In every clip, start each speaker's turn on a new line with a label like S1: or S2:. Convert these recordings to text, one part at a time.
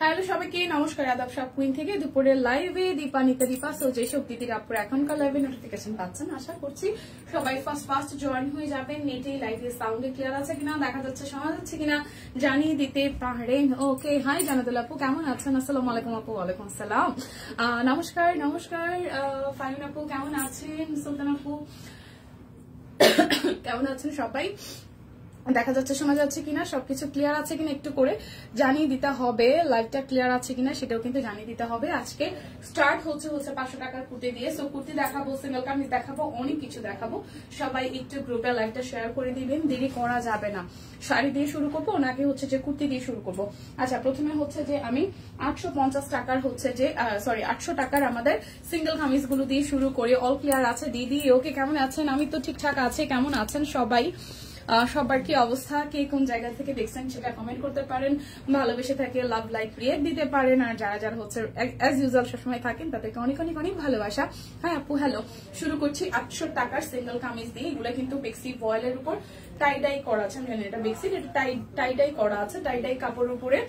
S1: Hello সবাইকে নমস্কার, আদাব সব কুইন থেকে দুপুরের লাইভে দীপা নিতে দীপা। সো যেসব দিদির আপুর এখনকার লাইভে নোটিফিকেশন পাচ্ছেন, আশা করছি সবাই ফার্স্ট জয়েন হয়ে যাবেন। নেটে লাইভে সাউন্ডে ক্লিয়ার আছে কিনা, দেখা যাচ্ছে, শোনা যাচ্ছে কিনা জানিয়ে দিতে পারেন। ওকে, হাই জানাতুল আপু, কেমন আছেন? আসসালামু আলাইকুম আপু। ওয়ালাইকুম আসসালাম, নমস্কার নমস্কার। ফাইন আপু কেমন আছেন? সুলতান আপু কেমন আছেন? সবাই দেখা যাচ্ছে, শোনা যাচ্ছে কিনা, সবকিছু ক্লিয়ার আছে কিনা একটু করে জানিয়ে দিতে হবে। লাইভটা ক্লিয়ার আছে কিনা সেটাও কিন্তু জানিয়ে দিতে হবে। আজকে স্টার্ট হচ্ছে 500 টাকার কুর্তি দিয়ে। সো কুর্তি দেখাবো, সিঙ্গেল কামিজ দেখাবো, অনেক কিছু দেখাবো। সবাই একটু গ্রুপে লাইভটা শেয়ার করে দিবেন, দেরি করা যাবে না। শাড়ি দিয়ে শুরু করবো নাকি হচ্ছে যে কুর্তি দিয়ে শুরু করবো? আচ্ছা, প্রথমে হচ্ছে যে আমি 850 টাকার হচ্ছে যে 800 টাকার আমাদের সিঙ্গেল কামিজ গুলো দিয়ে শুরু করি। অল ক্লিয়ার আছে দিদি? ওকে, কেমন আছেন? আমি তো ঠিকঠাক আছে, কেমন আছেন সবাই? সবার কি অবস্থা, কে কোন জায়গা থেকে দেখছেন সেটা কমেন্ট করতে পারেন। ভালোবেসে থাকে লাভ লাইক রিয়েক্ট দিতে পারেন। আর যারা যারা হচ্ছে অ্যাজ ইউজুয়াল সবসময় থাকেন তাদেরকে অনেক অনেক অনেক ভালোবাসা। হ্যাঁ আপু, হ্যালো। শুরু করছি 800 টাকার সিঙ্গেল কামিজ দিয়ে। এগুলো কিন্তু বেক্সি ভয়েলের উপর টাই ডাই করা আছে। আমি জানি এটা বেক্সি, এটা টাই ডাই করা আছে। টাই ডাই কাপড়ের উপরে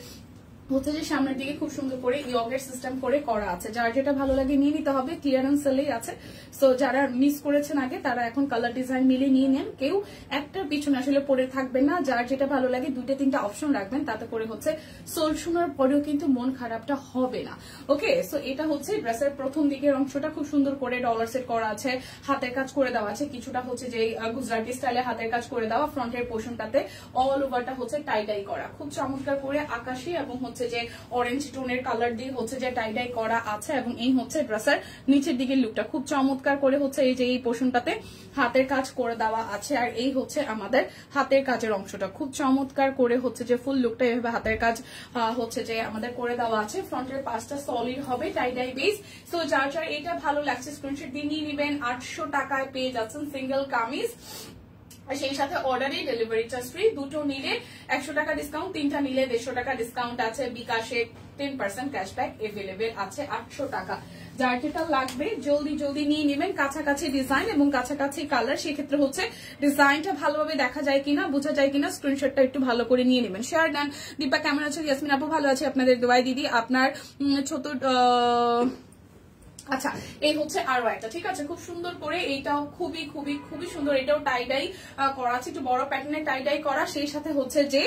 S1: হচ্ছে যে সামনের দিকে খুব সুন্দর করে ইয়গের সিস্টেম করে করা আছে। যার যেটা ভালো লাগে নিয়ে নিতে হবে, ক্লিয়ারেন্স সেলেই আছে। সো যারা মিস করেছেন আগে তারা এখন কালার ডিজাইন মিলে নিয়ে নেন। কেউ একটার পিছনে আসলে পড়ে থাকবেন না। যার যেটা ভালো লাগে 2-3টা অপশন রাখবেন, তাতে করে হচ্ছে সোল শোনার পরেও কিন্তু মন খারাপটা হবে না। ওকে, সো এটা হচ্ছে ড্রেসের প্রথম দিকের অংশটা খুব সুন্দর করে ডলার সেট করা আছে, হাতের কাজ করে দেওয়া আছে। কিছুটা হচ্ছে যে গুজরাটি স্টাইলে হাতের কাজ করে দেওয়া। ফ্রন্টের পোর্শনটাতে অল ওভারটা হচ্ছে টাই ডাই করা, খুব চমৎকার করে আকাশি এবং হচ্ছে যে অরেঞ্জ টোনের কালার দিয়ে হচ্ছে যে টাই ডাই করা আছে। এবং এই হচ্ছে ড্রেসের নিচের দিকের লুকটা খুব চমৎকার করে হচ্ছে এই যে এই পোর্শনটাতে হাতের কাজ করে দেওয়া আছে। আর এই হচ্ছে আমাদের হাতের কাজের অংশটা খুব চমৎকার করে হচ্ছে যে ফুল লুকটা এভাবে হাতের কাজ হচ্ছে যে আমাদের করে দেওয়া আছে। ফ্রন্টের পাশটা সলিড হবে টাই ডাই বেস। সো যার যার এটা ভালো লাগছে স্ক্রিনশট দিয়ে নিয়ে নেবেন। 800 টাকায় পেয়ে যাচ্ছেন সিঙ্গেল কামিজ। সেই সাথে অর্ডারে ডেলিভারি চার্জ ফ্রি। দুটো নিলে 100 টাকা ডিসকাউন্ট, 3টা নিলে 150 টাকা ডিসকাউন্ট আছে। বিকাশে 10% ক্যাশব্যাক এভেলেবেল আছে। 800 টাকা। যার যেটা লাগবে জলদি জলদি নিয়ে নেবেন। কাছাকাছি ডিজাইন এবং কাছাকাছি কালার, সেক্ষেত্রে হচ্ছে ডিজাইনটা ভালোভাবে দেখা যায় কিনা, বোঝা যায় কিনা, স্ক্রিনশটটা একটু ভালো করে নিয়ে নেবেন। Share done. দীপা কেমন আছে? ইয়াসমিন আপু ভালো আছে, আপনাদের দোয়াই দিদি। আপনার ছোট আচ্ছা, এই হচ্ছে আরো একটা, ঠিক আছে, খুব সুন্দর করে। এইটাও খুবই খুবই খুবই সুন্দর। এটাও টাই ডাই করা আছে, একটু বড় প্যাটার্নের টাই ডাই করা। সেই সাথে হচ্ছে যে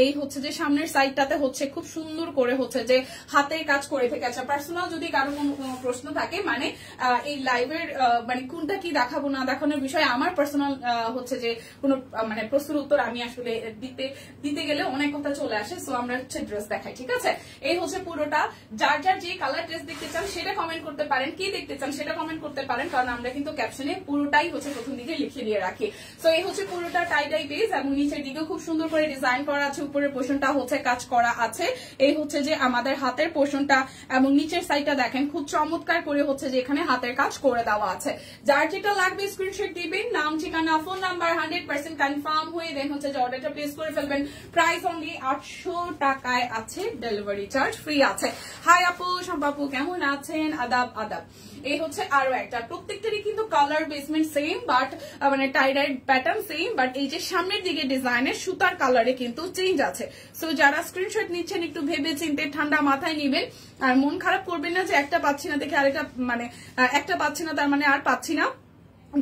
S1: এই হচ্ছে যে সামনের সাইডটাতে হচ্ছে খুব সুন্দর করে হচ্ছে যে হাতের কাজ করে থেকে আছে। পার্সোনাল যদি কারো কোনো প্রশ্ন থাকে, মানে এই লাইভের মানে কোনটা কি দেখাবো না দেখানোর বিষয়ে আমার পার্সোনাল হচ্ছে যে কোনো মানে প্রশ্নের উত্তর আমি আসলে দিতে গেলে অনেক কথা চলে আসে। সো আমরা হচ্ছে ড্রেস দেখাই, ঠিক আছে। এই হচ্ছে পুরোটা। যার যার যে কালার ড্রেস দেখতে চান সেটা কমেন্ট করতে পারেন, কি দেখতে চান সেটা কমেন্ট করতে পারেন, কারণ আমরা কিন্তু ক্যাপশনে পুরোটাই হচ্ছে প্রথম দিকে লিখে দিয়ে রাখি। সো এই হচ্ছে পুরোটা টাই ডাই বেস এবং নিচের দিকেও খুব সুন্দর করে ডিজাইন করা আছে। উপরের পোর্শনটা হচ্ছে কাজ করা আছে। এই হচ্ছে যে আমাদের হাতের পোর্শনটা এবং নিচের সাইডটা দেখেন খুব চমৎকার করে হচ্ছে যে এখানে হাতের কাজ করে দেওয়া আছে। যার যেটা লাগবে স্ক্রিনশট দিবেন, নাম ঠিকানা ফোন নাম্বার 100% কনফার্ম হয়ে দেন হচ্ছে যে অর্ডারটা প্লেস করে ফেলবেন। প্রাইস অনলি 800 টাকায় আছে, ডেলিভারি চার্জ ফ্রি আছে। হাই আপু, সম্পাপু কেমন আছেন? আদাব আদাব। এই হচ্ছে আরো একটা, প্রত্যেকটারই কিন্তু কালার বেসমেন্ট সেম, বাট মানে টাই ডাই প্যাটার্ন সেম, বাট এই যে সামনের দিকে ডিজাইনের সুতার কালারে কিন্তু চেঞ্জ আছে। সো যারা স্ক্রিনশট নিচ্ছেন একটু ভেবে চিন্তে ঠান্ডা মাথায় নিবেন। আর মন খারাপ করবেন না যে একটা পাচ্ছি না দেখে আরেকটা, মানে একটা পাচ্ছি না তার মানে আর পাচ্ছি না।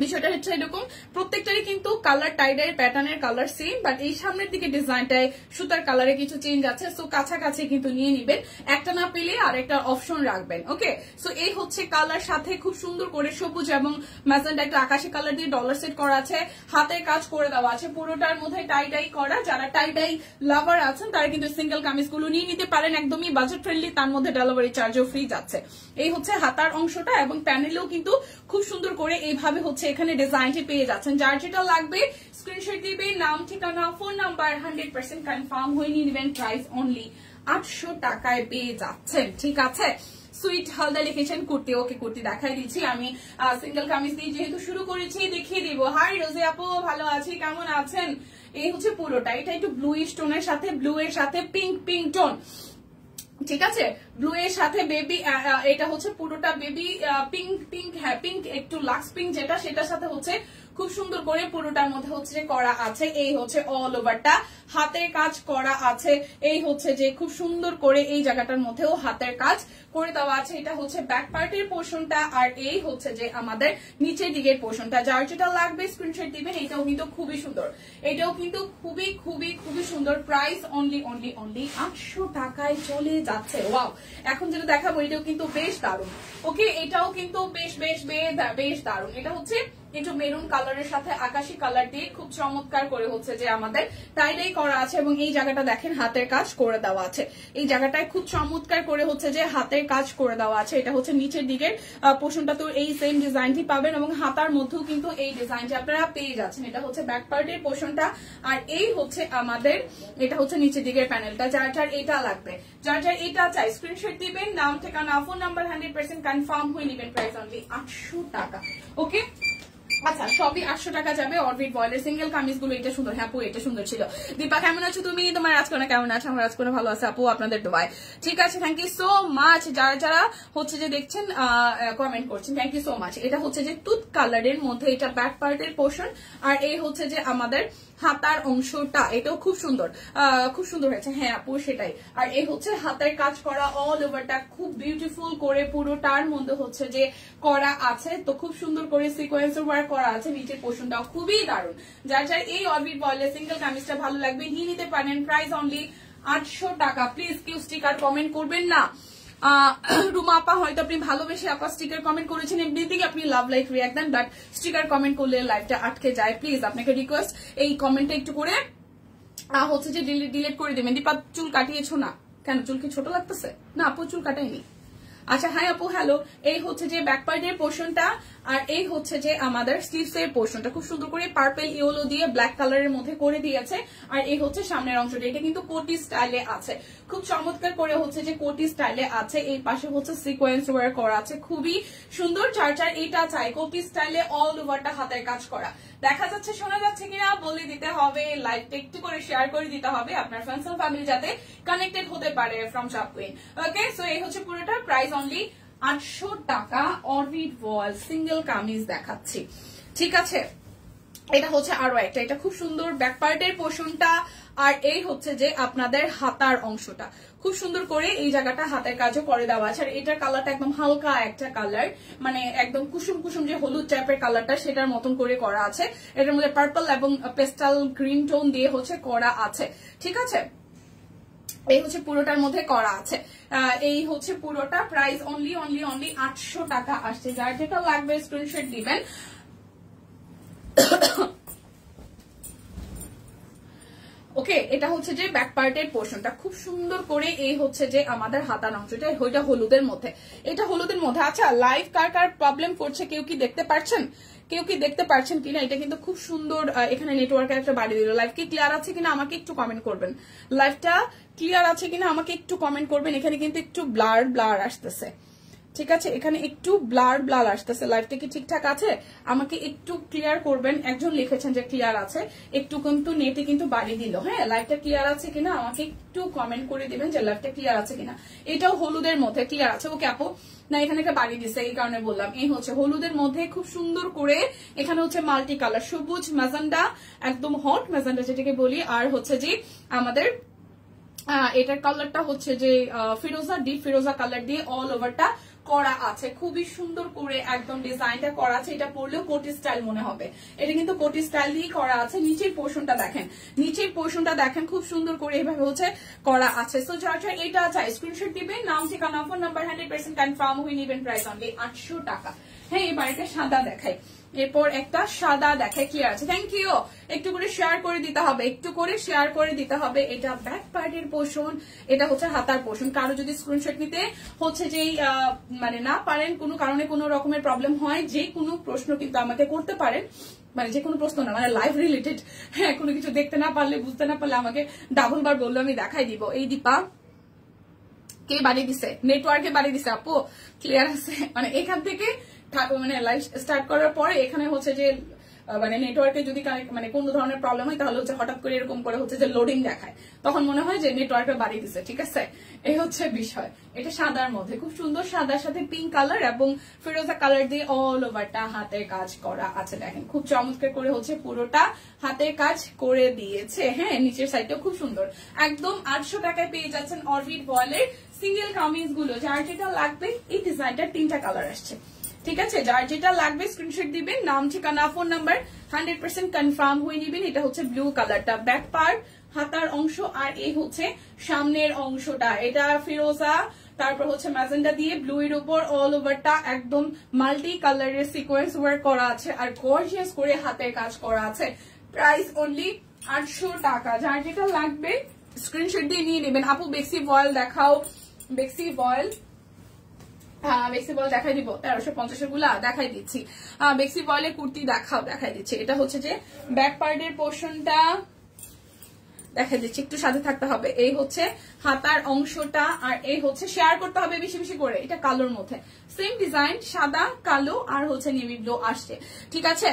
S1: বিষয়টা হচ্ছে এরকম, প্রত্যেকটারই কিন্তু কালার টাই ডাই প্যাটার্নের কালার সেম, বাট এই সামনের দিকে ডিজাইনটায় সুতার কালারে কিছু চেঞ্জ আছে। সো কাছাকাছি কিন্তু নিয়ে নিবেন, একটা না পেলে আর একটা অপশন রাখবেন। ওকে, সো এই হচ্ছে কালার, সাথে খুব সুন্দর করে সবুজ এবং ম্যাজেন্টা একটা আকাশি কালার দিয়ে ডলার সেট করা আছে, হাতের কাজ করে দেওয়া আছে, পুরোটার মধ্যে টাই ডাই করা। যারা টাই ডাই লাভার আছেন তারা কিন্তু সিঙ্গেল কামিজগুলো নিয়ে নিতে পারেন, একদমই বাজেট ফ্রেন্ডলি, তার মধ্যে ডেলিভারি চার্জও ফ্রি যাচ্ছে। এই হচ্ছে হাতার অংশটা এবং প্যানেলেও কিন্তু খুব সুন্দর করে এইভাবে হচ্ছে এখানে ডিজাইনটি পেয়ে যাচ্ছেন। যার যেটা লাগবে স্ক্রিনশট দিবেন, নাম ঠিকানা ফোন নাম্বার 100% কনফার্ম হয়ে নিয়ে নেবেন। প্রাইস অনলি 800 টাকায় পেয়ে যাচ্ছেন, ঠিক আছে। সুইট হালদা লিখেছেন কুর্তি। ওকে, কুর্তি দেখাই দিচ্ছি আমি। সিঙ্গেল কামিজ দিয়ে যেহেতু শুরু করেছি দেখিয়ে দিব। হাই রোজে আপু, ভালো আছি, কেমন আছেন? এই হচ্ছে পুরোটা, এটা একটু ব্লুইশ টোনের সাথে ব্লু এর সাথে পিঙ্ক টোন, ঠিক আছে। ব্লু এর সাথে বেবি, এটা হচ্ছে পুরোটা বেবি পিঙ্ক পিঙ্ক, হ্যাঁ পিঙ্ক, একটু লাক্স পিঙ্ক যেটা, সেটার সাথে হচ্ছে খুব সুন্দর করে পুরোটার মধ্যে হচ্ছে যে করা আছে। এই হচ্ছে অল ওভারটা হাতের কাজ করা আছে। এই হচ্ছে যে খুব সুন্দর করে এই জায়গাটার মধ্যেও হাতের কাজ করে দেওয়া আছে। এটা হচ্ছে ব্যাক পার্টের পোর্শনটা, আর এই হচ্ছে যে আমাদের নিচের দিকের পোর্শনটা। যার যেটা লাগবে স্ক্রিনশট দিবেন। এটাও কিন্তু খুবই সুন্দর, এটাও কিন্তু খুবই খুবই খুবই সুন্দর। প্রাইস অনলি 800 টাকায় চলে যাচ্ছে। ওয়াও, এখন যেটা দেখাবো এটাও কিন্তু বেশ দারুণ। ওকে, এটাও কিন্তু বেশ বেশ বেশ দারুণ। এটা হচ্ছে একটু মেরুন কালারের সাথে আকাশি কালার দিয়ে খুব চমৎকার করে হচ্ছে যে আমাদের টাইডাই করা আছে, এবং এই জায়গাটা দেখেন হাতের কাজ করে দেওয়া আছে। এই জায়গাটায় খুব চমৎকার করে হচ্ছে যে হাতের কাজ করে দেওয়া আছে। এটা হচ্ছে নিচের দিকের পোর্শনটা তো এই সেম ডিজাইনটি পাবেন, এবং হাতার মধ্যেও কিন্তু এই ডিজাইনটি আপনারা পেয়ে যাচ্ছেন। এটা হচ্ছে ব্যাক পার্টের পোর্শনটা, আর এই হচ্ছে আমাদের এটা হচ্ছে নিচের দিকের প্যানেলটা। যার যার এটা লাগবে, যার যার এটা চাই স্ক্রিনশট দিবেন, নাম ঠিকানা ফোন নাম্বার 100% কনফার্ম হয়ে নেবেন। প্রাইস অনলি 800 টাকা। ওকে, আচ্ছা সবই 800 টাকা যাবে। অরবিট বয়েলের সিঙ্গেল কামিজ গুলো, এটা সুন্দর। হ্যাঁ আপু এটা সুন্দর ছিল। দীপা কেমন আছো তুমি? তোমার রাজকন্যা কেমন আছে? আমার রাজকন্যা ভালো আছে আপু, আপনাদের দোয়ায়। ঠিক আছে, থ্যাংক ইউ সো মাচ। যারা যারা হচ্ছে যে দেখছেন কমেন্ট করছেন, থ্যাংক ইউ সো মাচ। এটা হচ্ছে যে টুথ কালারের মধ্যে এটা ব্যাক পার্টের পোর্শন, আর এই হচ্ছে যে আমাদের হাতার অংশটা, এটাও খুব সুন্দর, খুব সুন্দর হয়েছে। হ্যাঁ আপু সেটাই। আর এই হচ্ছে হাতের কাজ করা অল ওভারটা খুব বিউটিফুল করে পুরোটার মধ্যে হচ্ছে যে করা আছে। তো খুব সুন্দর করে সিকোয়েন্সের ওয়ার্ক করা আছে। নিচের পোর্শনটাও খুবই দারুণ। যার যার এই অরবিট বয়েলের সিঙ্গেল কামিজটা ভালো লাগবে নিয়ে নিতে পারেন। প্রাইস অনলি 800 টাকা। প্লিজ কেউ স্টিকার কমেন্ট করবেন না। রুমা আপা হয়তো আপনি ভালোবেসে আপা স্টিকার কমেন্ট করেছেন, এমনিতেই আপনি লাভ লাইক রিয়াক্ট দেন, বাট স্টিকার কমেন্ট করলে লাইভটা আটকে যায়। প্লিজ আপনাকে রিকোয়েস্ট এই কমেন্টটা একটু করে হচ্ছে যে ডিলিট করে দেবেন। দীপা চুল কাটিয়েছো না কেন? চুল কি ছোট লাগতেছে? না আপু চুল কাটাইনি। আচ্ছা হাই আপু হ্যালো। এই হচ্ছে যে ব্যাক পার্টের পোর্শনটা, আর এই হচ্ছে যে আমাদের স্লিভস এর পোর্শনটা খুব সুন্দর করে পার্পল ইয়েলো দিয়ে ব্ল্যাক কালারের মধ্যে করে দিয়েছে। আর এই হচ্ছে সামনের অংশটা, এটা কিন্তু কোটি স্টাইলে আছে, খুব চমৎকার করে হচ্ছে যে কোটি স্টাইলে আছে। এই পাশে হচ্ছে সিকোয়েন্স ওয়ার্ক করা আছে, খুবই সুন্দর। চার চার এটা চাই কোটি স্টাইলে অল ওভারটা হাতের কাজ করা। দেখা যাচ্ছে শোনা যাচ্ছে কিনা বলে দিতে হবে, লাইভটা একটু করে শেয়ার করে দিতে হবে আপনার ফ্রেন্ডস এন্ড ফ্যামিলি যাতে কানেক্টেড হতে পারে from shop queen. Okay, so এই হচ্ছে পুরোটা প্রাইস অনলি 800 টাকা। অরবিট ওয়াল সিঙ্গেল কামিজ দেখাচ্ছি, ঠিক আছে। এটা হচ্ছে আরো একটা, এটা খুব সুন্দর ব্যাক পার্টের পোর্শনটা, আর এই হচ্ছে যে আপনাদের হাতার অংশটা খুব সুন্দর করে এই জায়গাটা হাতের কাজও করে দেওয়া আছে। আর এটার কালারটা একদম হালকা একটা কালার, মানে একদম কুসুম কুসুম যে হলুদ টাইপের কালারটা সেটার মতন করে করা আছে। এটার মধ্যে পার্পল এবং পেস্টাল গ্রিন টোন দিয়ে হচ্ছে করা আছে, ঠিক আছে। এই হচ্ছে পুরোটার মধ্যে করা আছে। এই হচ্ছে পুরোটা প্রাইস অনলি 800 টাকা আসছে। যার যেটা লাগবে স্ক্রিনশট দিবেন। ওকে, এটা হচ্ছে যে ব্যাক পার্টের পোর্শনটা খুব সুন্দর করে এই হচ্ছে যে আমাদের হাতার অংশটা, ওইটা হলুদের মধ্যে, এটা হলুদের মধ্যে। আচ্ছা লাইভ কার কার প্রবলেম করছে কেউ কি দেখতে পারছেন? কেউ কি দেখতে পারছেন কিনা? এটা কিন্তু খুব সুন্দর, এখানে নেটওয়ার্কের একটা বাড়ি দিল। লাইভ কি ক্লিয়ার আছে কিনা আমাকে একটু কমেন্ট করবেন। লাইভটা ক্লিয়ার আছে কিনা আমাকে একটু কমেন্ট করবেন। এখানে কিন্তু একটু ব্লার আসতেছে, ঠিক আছে, এখানে একটু ব্লার আসতেছে। লাইভটা কি ঠিকঠাক আছে? আমাকে একটু ক্লিয়ার করবেন। একজন লিখেছেন যে ক্লিয়ার আছে, একটু কিন্তু নেটে কিন্তু বাড়ি দিল। হ্যাঁ, লাইভটা ক্লিয়ার আছে কিনা আমাকে একটু কমেন্ট করে দিবেন যে লাইভটা ক্লিয়ার আছে কিনা। এটাও হলুদের মধ্যে ক্লিয়ার আছে? ওকে আপু, না এখানে একটা বাড়ি দিচ্ছে এই কারণে বললাম। এই হচ্ছে হলুদের মধ্যে খুব সুন্দর করে, এখানে হচ্ছে মাল্টি কালার, সবুজ ম্যাজেন্ডা, একদম হট ম্যাজেন্ডা যেটাকে বলি, আর হচ্ছে যে আমাদের এটার কালারটা হচ্ছে যে ফিরোজা, ডিপ ফিরোজা কালার দিয়ে অল ওভারটা করা আছে। খুবই সুন্দর করে একদম ডিজাইনটা করা আছে। এটা পরলেও কোটি স্টাইল মনে হবে। এটা কিন্তু কোটি স্টাইল দিয়ে করা আছে। নিচের পোর্শনটা দেখেন, নিচের পোর্শনটা দেখেন খুব সুন্দর করে এইভাবে হচ্ছে করা আছে। সো যার যার এটা চাই স্ক্রিনশট দিবেন, নাম ঠিকানা ফোন নাম্বার 100% কনফার্ম হয়ে নেবেন। প্রাইস অনলি 800 টাকা। হ্যাঁ, এবার একটা সাদা দেখাই, এরপর একটা সাদা দেখায়, ক্লিয়ার আছে? Thank you. একটু করে শেয়ার করে দিতে হবে, একটু করে শেয়ার করে দিতে হবে। এটা ব্যাক পার্টের পোর্শন, এটা হচ্ছে হাতার পোর্শন। কারো যদি স্ক্রিনশট নিতে হচ্ছে যে মানে না পারেন, কোনো কারণে কোনো রকমের প্রবলেম হয়, যে কোনো প্রশ্ন কিন্তু আমাকে করতে পারেন, মানে যে কোনো প্রশ্ন না, মানে লাইভ রিলেটেড। হ্যাঁ, কোনো কিছু দেখতে না পারলে, বুঝতে না পারলে আমাকে ডাবল বার বললে আমি দেখাই দিব। এই দীপা কে বাড়ি দিছে? নেটওয়ার্কে বাড়ি দিছে আপু, ক্লিয়ার আছে? মানে এখান থেকে মানে লাইভ স্টার্ট করার পরে এখানে হচ্ছে যে মানে নেটওয়ার্কে যদি মানে কোন ধরনের প্রবলেম হয় তাহলে হচ্ছে হঠাৎ করে এরকম করে হচ্ছে যে লোডিং দেখায়, তখন মনে হয় যে নেটওয়ার্কটা বাড়িয়ে দিচ্ছে। ঠিক আছে, এই হচ্ছে বিষয়। এটা সাদার মধ্যে খুব সুন্দর, সাদার সাথে পিঙ্ক কালার এবং ফিরোজা কালার দিয়ে অল ওভারটা হাতের কাজ করা আছে। দেখেন খুব চমৎকার করে হচ্ছে পুরোটা হাতের কাজ করে দিয়েছে। হ্যাঁ, নিচের সাইডটাও খুব সুন্দর। একদম 800 টাকায় পেয়ে যাচ্ছেন অরবিট ভয়েলের সিঙ্গেল কামিজ গুলো। যার যেটা লাগবে, এই ডিজাইনটার 3টা কালার আসছে। ঠিক আছে, যার যেটা লাগবে স্ক্রিনশট দিবেন, নাম ঠিকানা ফোন নাম্বার 100% কনফার্ম হয়ে নিবেন। এটা হচ্ছে ব্লু কালারটা, ব্যাক পার্ট হাতার অংশ, আর এই হচ্ছে সামনের অংশটা। এটা ফিরোজা, তারপর হচ্ছে ম্যাজেন্ডা দিয়ে ব্লু এর উপর অল ওভারটা একদম মাল্টি কালারের সিকোয়েন্স ওয়ার্ক করা আছে আর গর্জিয়াস করে হাতের কাজ করা আছে। প্রাইস অনলি 800 টাকা। যার যেটা লাগবে স্ক্রিনশট দিয়ে নিয়ে নেবেন। আপু বেক্সি বয়েল দেখাও, বেক্সি বয়েল। হ্যাঁ, বেক্সি বয়েল দেখাই দিব, 1350 গুলা দেখাই দিচ্ছি। বেক্সি বয়েলের কুর্তি দেখাও, দেখাই দিচ্ছি। এটা হচ্ছে যে ব্যাক পার্টের পোর্শনটা দেখা দিচ্ছি, একটু সাথে থাকতে হবে। এই হচ্ছে হাতার অংশটা, আর এই হচ্ছে শেয়ার করতে হবে বেশি বেশি করে। এটা কালোর মধ্যে সেম ডিজাইন, সাদা কালো আর হচ্ছে নেভি ব্লু আসছে। ঠিক আছে,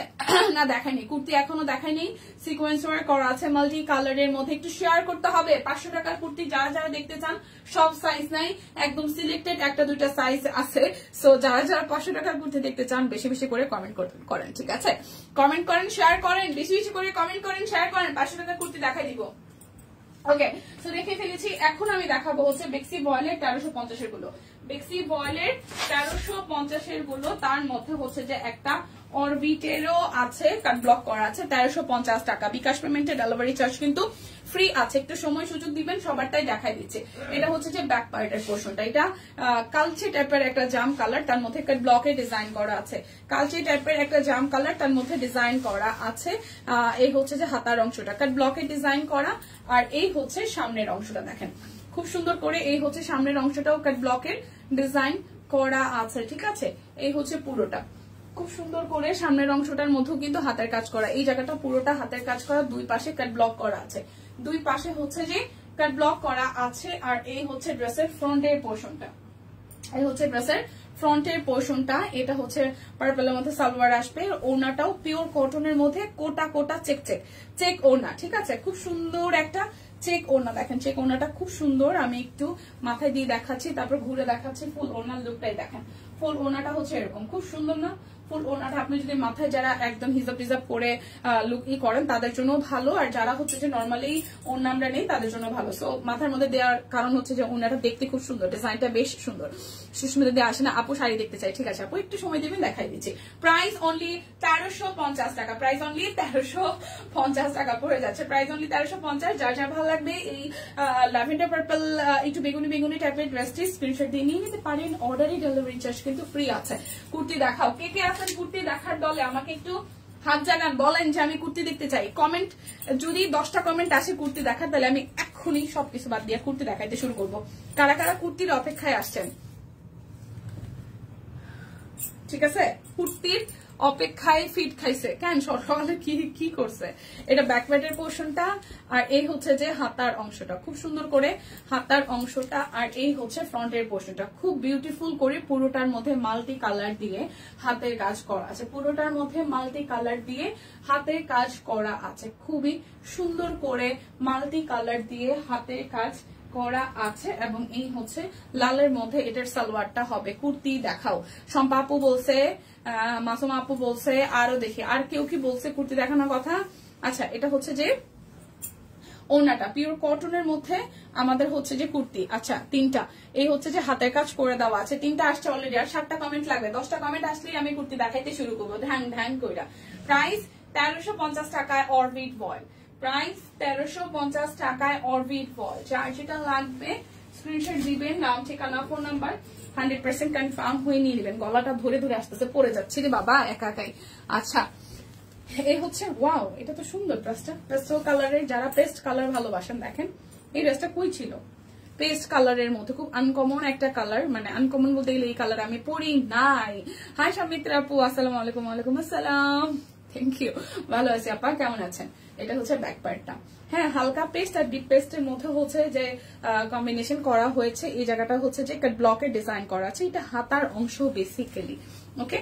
S1: না দেখাইনি কুর্তি, এখনো দেখাইনি। সিকোয়েন্স ওয়ার্ক করা আছে মাল্টি কালারের মধ্যে, একটু শেয়ার করতে হবে। 500 টাকার কুর্তি যারা যারা দেখতে চান, সব সাইজ নাই, একদম সিলেক্টেড 1-2টা সাইজ আছে। সো যারা যারা 500 টাকার কুর্তি দেখতে চান বেশি বেশি করে কমেন্ট করেন। ঠিক আছে, কমেন্ট করেন, শেয়ার করেন, বেশি বেশি করে কমেন্ট করেন, শেয়ার করেন। 500 টাকার কুর্তি দেখাই দিব। ওকে, তো দেখে ফেলেছি। এখন আমি দেখাবো হচ্ছে বেক্সি বয়েলের 1350 এর গুলো। বেক্সি বয়েলের 1350 এর গুলো, তার মধ্যে হচ্ছে যে একটা অরবিটেরও আছে, কাট ব্লক করা আছে, 1350 টাকা। বিকাশ পেমেন্টে ডেলিভারি চার্জ কিন্তু ফ্রি আছে। একটু সময় সুযোগ দিবেন, সবারটাই দেখাই দিচ্ছে। এটা হচ্ছে যে ব্যাক পার্টের পোর্শনটা, এটা কালচে টাইপের একটা জাম কালার, তার মধ্যে একটা ব্লকে ডিজাইন করা আছে। কালচে টাইপের একটা জাম কালার, তার মধ্যে ডিজাইন করা আছে। এই হচ্ছে যে হাতার অংশটা কাট ব্লকে ডিজাইন করা, আর এই হচ্ছে সামনের অংশটা। দেখেন খুব সুন্দর করে এই হচ্ছে সামনের অংশটাও কাট ব্লকের ডিজাইন করা আছে। ঠিক আছে, এই হচ্ছে পুরোটা খুব সুন্দর করে সামনের অংশটার মধ্যেও কিন্তু হাতের কাজ করা। এই জায়গাটা পুরোটা হাতের কাজ করা, দুই পাশে কাট ব্লক করা আছে, দুই পাশে হচ্ছে যে কাট ব্লক করা আছে। আর এই হচ্ছে ড্রেসের ফ্রন্টের পোর্শনটা, এই হচ্ছে ড্রেসের ফ্রন্টের পোর্শনটা। এটা হচ্ছে পার্পলের মধ্যে সালোয়ার আসবে, ওড়নাটাও পিওর কটনের মধ্যে কোটা কোটা চেক চেক চেক ওড়না। ঠিক আছে, খুব সুন্দর একটা চেক ওড়না। দেখেন চেক ওড়নাটা খুব সুন্দর, আমি একটু মাথায় দিয়ে দেখাচ্ছি, তারপর ঘুরে দেখাচ্ছি। ফুল ওড়নার লুকটাই দেখেন, ফুল ওড়নাটা হচ্ছে এরকম, খুব সুন্দর না? ফুল ওড়নাটা আপনি যদি মাথায় যারা একদম হিজাব টিজাব করে লুক করেন তাদের জন্য ভালো, আর যারা হচ্ছে যে নর্মালি ওড়না আমরা নেই তাদের জন্য ভালো। সো মাথার মধ্যে দেওয়ার কারণ হচ্ছে যে ওড়নাটা দেখতে খুব সুন্দর, ডিজাইনটা বেশ সুন্দর। সুস্মিতা দিয়ে আসে না আপু শাড়ি দেখতে চাই। ঠিক আছে আপু, একটু সময় দেবেন, দেখাই দিচ্ছি। প্রাইস অনলি 1350 টাকা, প্রাইস অনলি 1350 টাকা পড়ে যাচ্ছে। Price only 1350। যার যার ভালো লাগবে এই ল্যাভেন্ডার পার্পল একটু বেগুনি বেগুনি টাইপের ড্রেসটি স্ক্রিনশট দিয়ে নিয়ে নিতে পারেন। অর্ডারি ডেলিভারি চার্জ কিন্তু ফ্রি আছে। কুর্তি দেখাও, কে কে আছেন কুর্তি দেখার দলে? আমাকে একটু হাত জানান, বলেন যে আমি কুর্তি দেখতে চাই। কমেন্ট যদি 10টা কমেন্ট আসে কুর্তি দেখার, তাহলে আমি এক্ষুনি সবকিছু বাদ দিয়ে কুর্তি দেখাইতে শুরু করবো। কারা কারা কুর্তির অপেক্ষায় আসছেন? ঠিক আছে, কুর্তির অপেক্ষায় ফিট খাইছে কেন? সকালে কি করছে? এটা ব্যাকপ্যাটের পোর্শনটা, আর এই হচ্ছে যে হাতার অংশটা, খুব সুন্দর করে হাতার অংশটা, আর এই হচ্ছে ফ্রন্টের পোর্শনটা। খুব বিউটিফুল করে পুরোটার মধ্যে মাল্টি কালার দিয়ে হাতের কাজ করা আছে, পুরোটার মধ্যে মাল্টি কালার দিয়ে হাতের কাজ করা আছে। খুবই সুন্দর করে মাল্টি কালার দিয়ে হাতের কাজ করা আছে। এবং এই হচ্ছে লালের মধ্যে এটার সালোয়ারটা হবে। কুর্তি দেখাও, শম্পা আপু বলছে, মাসুমা আপু বলছে, আরো দেখি আর কেউ কি বলছে কুর্তি দেখানোর কথা। আচ্ছা, এটা হচ্ছে যে ওনাটা পিওর কটনের মধ্যে আমাদের হচ্ছে যে কুর্তি। আচ্ছা, 3টা, এই হচ্ছে যে হাতের কাজ করে দেওয়া আছে। 3টা আসছে অলরেডি, আর 7টা কমেন্ট লাগবে। 10টা কমেন্ট আসলেই আমি কুর্তি দেখাইতে শুরু করবো ধ্যান ধ্যান কইরা। প্রাইস 1350 টাকায় অরবিট বয়েল, প্রাইস 1350 টাকায় অরবিট বয়েল। যার যেটা লাগবে স্ক্রিনশট দিবেন, নাম ঠিকানা ফোন নাম্বার 100% কনফার্ম হয়ে নিয়ে নেবেন। গলাটা ধরে ধরে আসতেছে, পড়ে যাচ্ছে রে বাবা একা একাই। আচ্ছা, এই হচ্ছে ওয়াও, এটা তো সুন্দর ড্রেসটা, পেস্টেল কালারের। যারা পেস্ট কালার ভালোবাসেন, দেখেন এই ড্রেসটা কই ছিল, পেস্ট কালারের মধ্যে খুব আনকমন একটা কালার। মানে আনকমন বলতে গেলে এই কালার আমি পরি নাই। হাই সামিত্রা আপু, আসসালামু আলাইকুম। ওয়ালাইকুম আসসালাম, থ্যাংক ইউ। ভালো আছি আপা, কেমন আছেন? এটা হচ্ছে ব্যাক পার্টটা। হ্যাঁ, হালকা পেস্ট আর ডিপ পেস্টের মধ্যে হচ্ছে যে কম্বিনেশন করা হয়েছে। এই জায়গাটা হচ্ছে যে ব্লকের ডিজাইন করা আছে। এটা হাতার অংশ বেসিক্যালি। ওকে,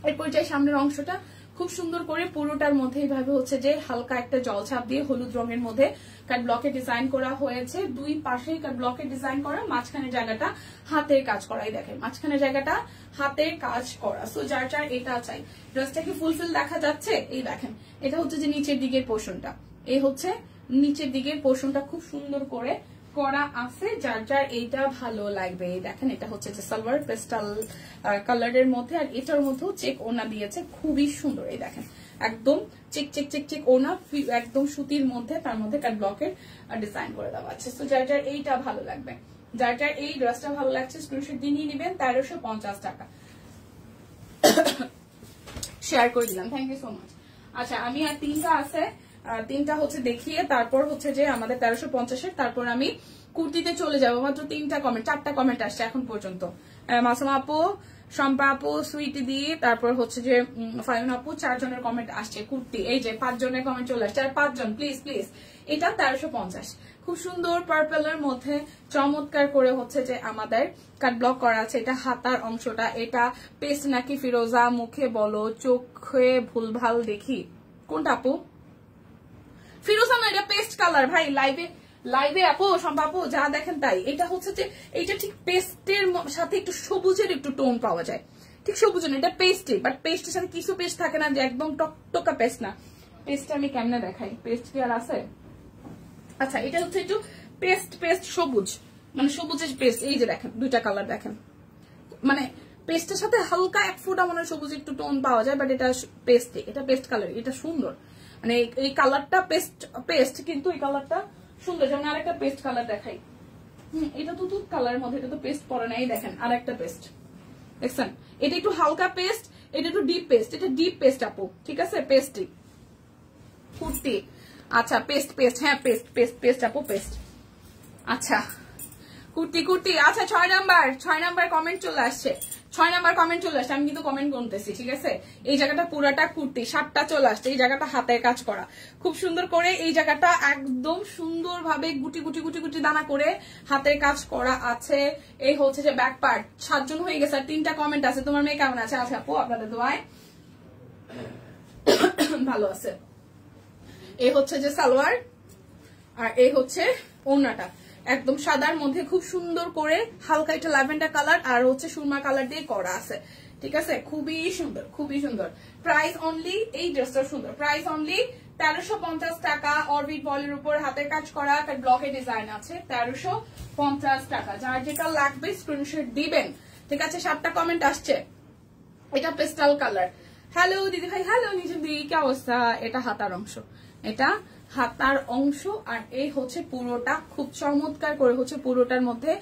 S1: এরপর যাই সামনের অংশটা। খুব সুন্দর করে পুরোটার মধ্যে এইভাবে হচ্ছে যে হালকা একটা জলছাপ দিয়ে হলুদ রঙের মধ্যে কাট ব্লকে ডিজাইন করা হয়েছে। দুই পাশেই কাট ব্লকে ডিজাইন করা, মাঝখানে জায়গাটা হাতের কাজ করাই, দেখেন মাঝখানে জায়গাটা হাতের কাজ করা। সো যার যার এটা চাই। ড্রেসটা কি ফুলফিল দেখা যাচ্ছে? এই দেখেন, এটা হচ্ছে যে নিচের দিকের পোর্শনটা, এই হচ্ছে নিচের দিকের পোর্শনটা খুব সুন্দর করে করা আছে। যার যার এইটা ভালো লাগবে, এই দেখেন এটা হচ্ছে যে সালোয়ার পেস্টাল কালারের মধ্যে, আর এটার মধ্যেও চেক ওনা দিয়েছে, খুবই সুন্দর। এই দেখেন একদম চেক চেক চেক চেক ওনা, একদম সুতির মধ্যে, তার মধ্যে কাট ব্লকের ডিজাইন করে দেওয়া আছে। তো যার যার এইটা ভালো লাগবে, যার যার এই ড্রেসটা ভালো লাগছে স্ক্রিনশট দিয়ে নিয়ে নেবেন। 1350 টাকা শেয়ার করে দিলাম, থ্যাংক ইউ সো মাচ। আচ্ছা আমি আর তিনটা আছে, তিনটা হচ্ছে দেখিয়ে তারপর হচ্ছে যে আমাদের 1350-এর, তারপর আমি কুর্তিতে চলে যাবো। মাত্র 3টা কমেন্ট, 4টা কমেন্ট আসছে এখন পর্যন্ত। মাসুম আপু, শম্পা আপু, সুইটি দি, তারপর হচ্ছে যে ফাইন আপু, 4 জনের কমেন্ট আসছে কুর্তি। এই যে 5 জনের কমেন্ট চলে আসছে, আর 5 জন প্লিজ প্লিজ। এটা 1350, খুব সুন্দর পার্পেলের মধ্যে চমৎকার করে হচ্ছে যে আমাদের কাট ব্লক করা আছে। এটা হাতার অংশটা, এটা পেস্ট নাকি ফিরোজা? মুখে বলো, চোখে ভুলভাল দেখি। কোনটা আপু? ফিরোজা না, এটা পেস্ট কালার ভাই। লাইভে আপু, শম্পা আপু যা দেখেন তাই। এটা হচ্ছে যে এইটা ঠিক পেস্টের সাথে একটু সবুজের একটু টোন পাওয়া যায়, ঠিক সবুজ না, এটা পেস্টে, বাট পেস্টের সাথে কিছু পেস্ট থাকে না যে একদম টকটকা পেস্ট না। পেস্ট আমি কেমনে দেখাই, পেস্ট কি আর আছে? আচ্ছা এটা হচ্ছে একটু পেস্ট পেস্ট সবুজ, মানে সবুজের পেস্ট। এই যে দেখেন দুইটা কালার দেখেন, মানে পেস্টের সাথে হালকা এক ফোঁটা মনে হয় সবুজ একটু টোন পাওয়া যায়, বাট এটা পেস্টে, এটা পেস্ট কালার, এটা সুন্দর। মানে এই কালারটা পেস্ট কিন্তু এই কালারটা সুন্দর। যেমন আরেকটা পেস্ট কালার দেখাই, এটা তো দুধ কালারের মধ্যে, এটা তো পেস্ট পরে না। এই দেখেন আরেকটা পেস্ট দেখছেন, এটা একটু হালকা পেস্ট, এটা একটু ডিপ পেস্ট। এটা ডিপ পেস্ট আপু, ঠিক আছে, পেস্টই কুর্তি। আচ্ছা পেস্ট পেস্ট, হ্যাঁ পেস্ট পেস্ট পেস্ট আপু পেস্ট। আচ্ছা কুর্তি কুর্তি, আচ্ছা 6 নাম্বার কমেন্ট চলে আসছে, 6 নাম্বার কমেন্ট চলে আসছে। আমি কিন্তু কমেন্ট গুনতেছি, ঠিক আছে। এই জায়গাটা পুরাটা কুর্তি, 7টা চলে আসছে। এই জায়গাটা হাতের কাজ করা খুব সুন্দর করে, এই জায়গাটা একদম সুন্দর ভাবে গুটি গুটি গুটি গুটি দানা করে হাতের কাজ করা আছে। এই হচ্ছে যে ব্যাক পার্ট। 7 জন হয়ে গেছে, আর 3টা কমেন্ট আছে। তোমার মেয়ে কেমন আছে? আচ্ছা আপু আপনাদের দোয়ায় ভালো আছে। এই হচ্ছে যে সালোয়ার, আর এই হচ্ছে ওড়নাটা, একদম সাদার মধ্যে খুব সুন্দর করে হালকা একটা ল্যাভেন্ডার কালার আর হচ্ছে সুরমা কালার দিয়ে করা আছে, ঠিক আছে। খুবই সুন্দর, খুবই সুন্দর। প্রাইস অনলি, এই ড্রেসটা সুন্দর, প্রাইস অনলি 1350 টাকা। অরবিট বলের উপর হাতের কাজ করা, তার ব্লকে ডিজাইন আছে, 1350 টাকা। যার যেটা লাগবে স্ক্রিনশট দিবেন, ঠিক আছে। 7টা কমেন্ট আসছে। এটা পেস্টাল কালার। হ্যালো দিদি ভাই, হ্যালো নিজে দিদি, কি অবস্থা? এটা হাতার অংশ, এটা হাতার অংশ, আর এই হচ্ছে পুরোটা খুব চমৎকার করে হচ্ছে পুরোটার মধ্যে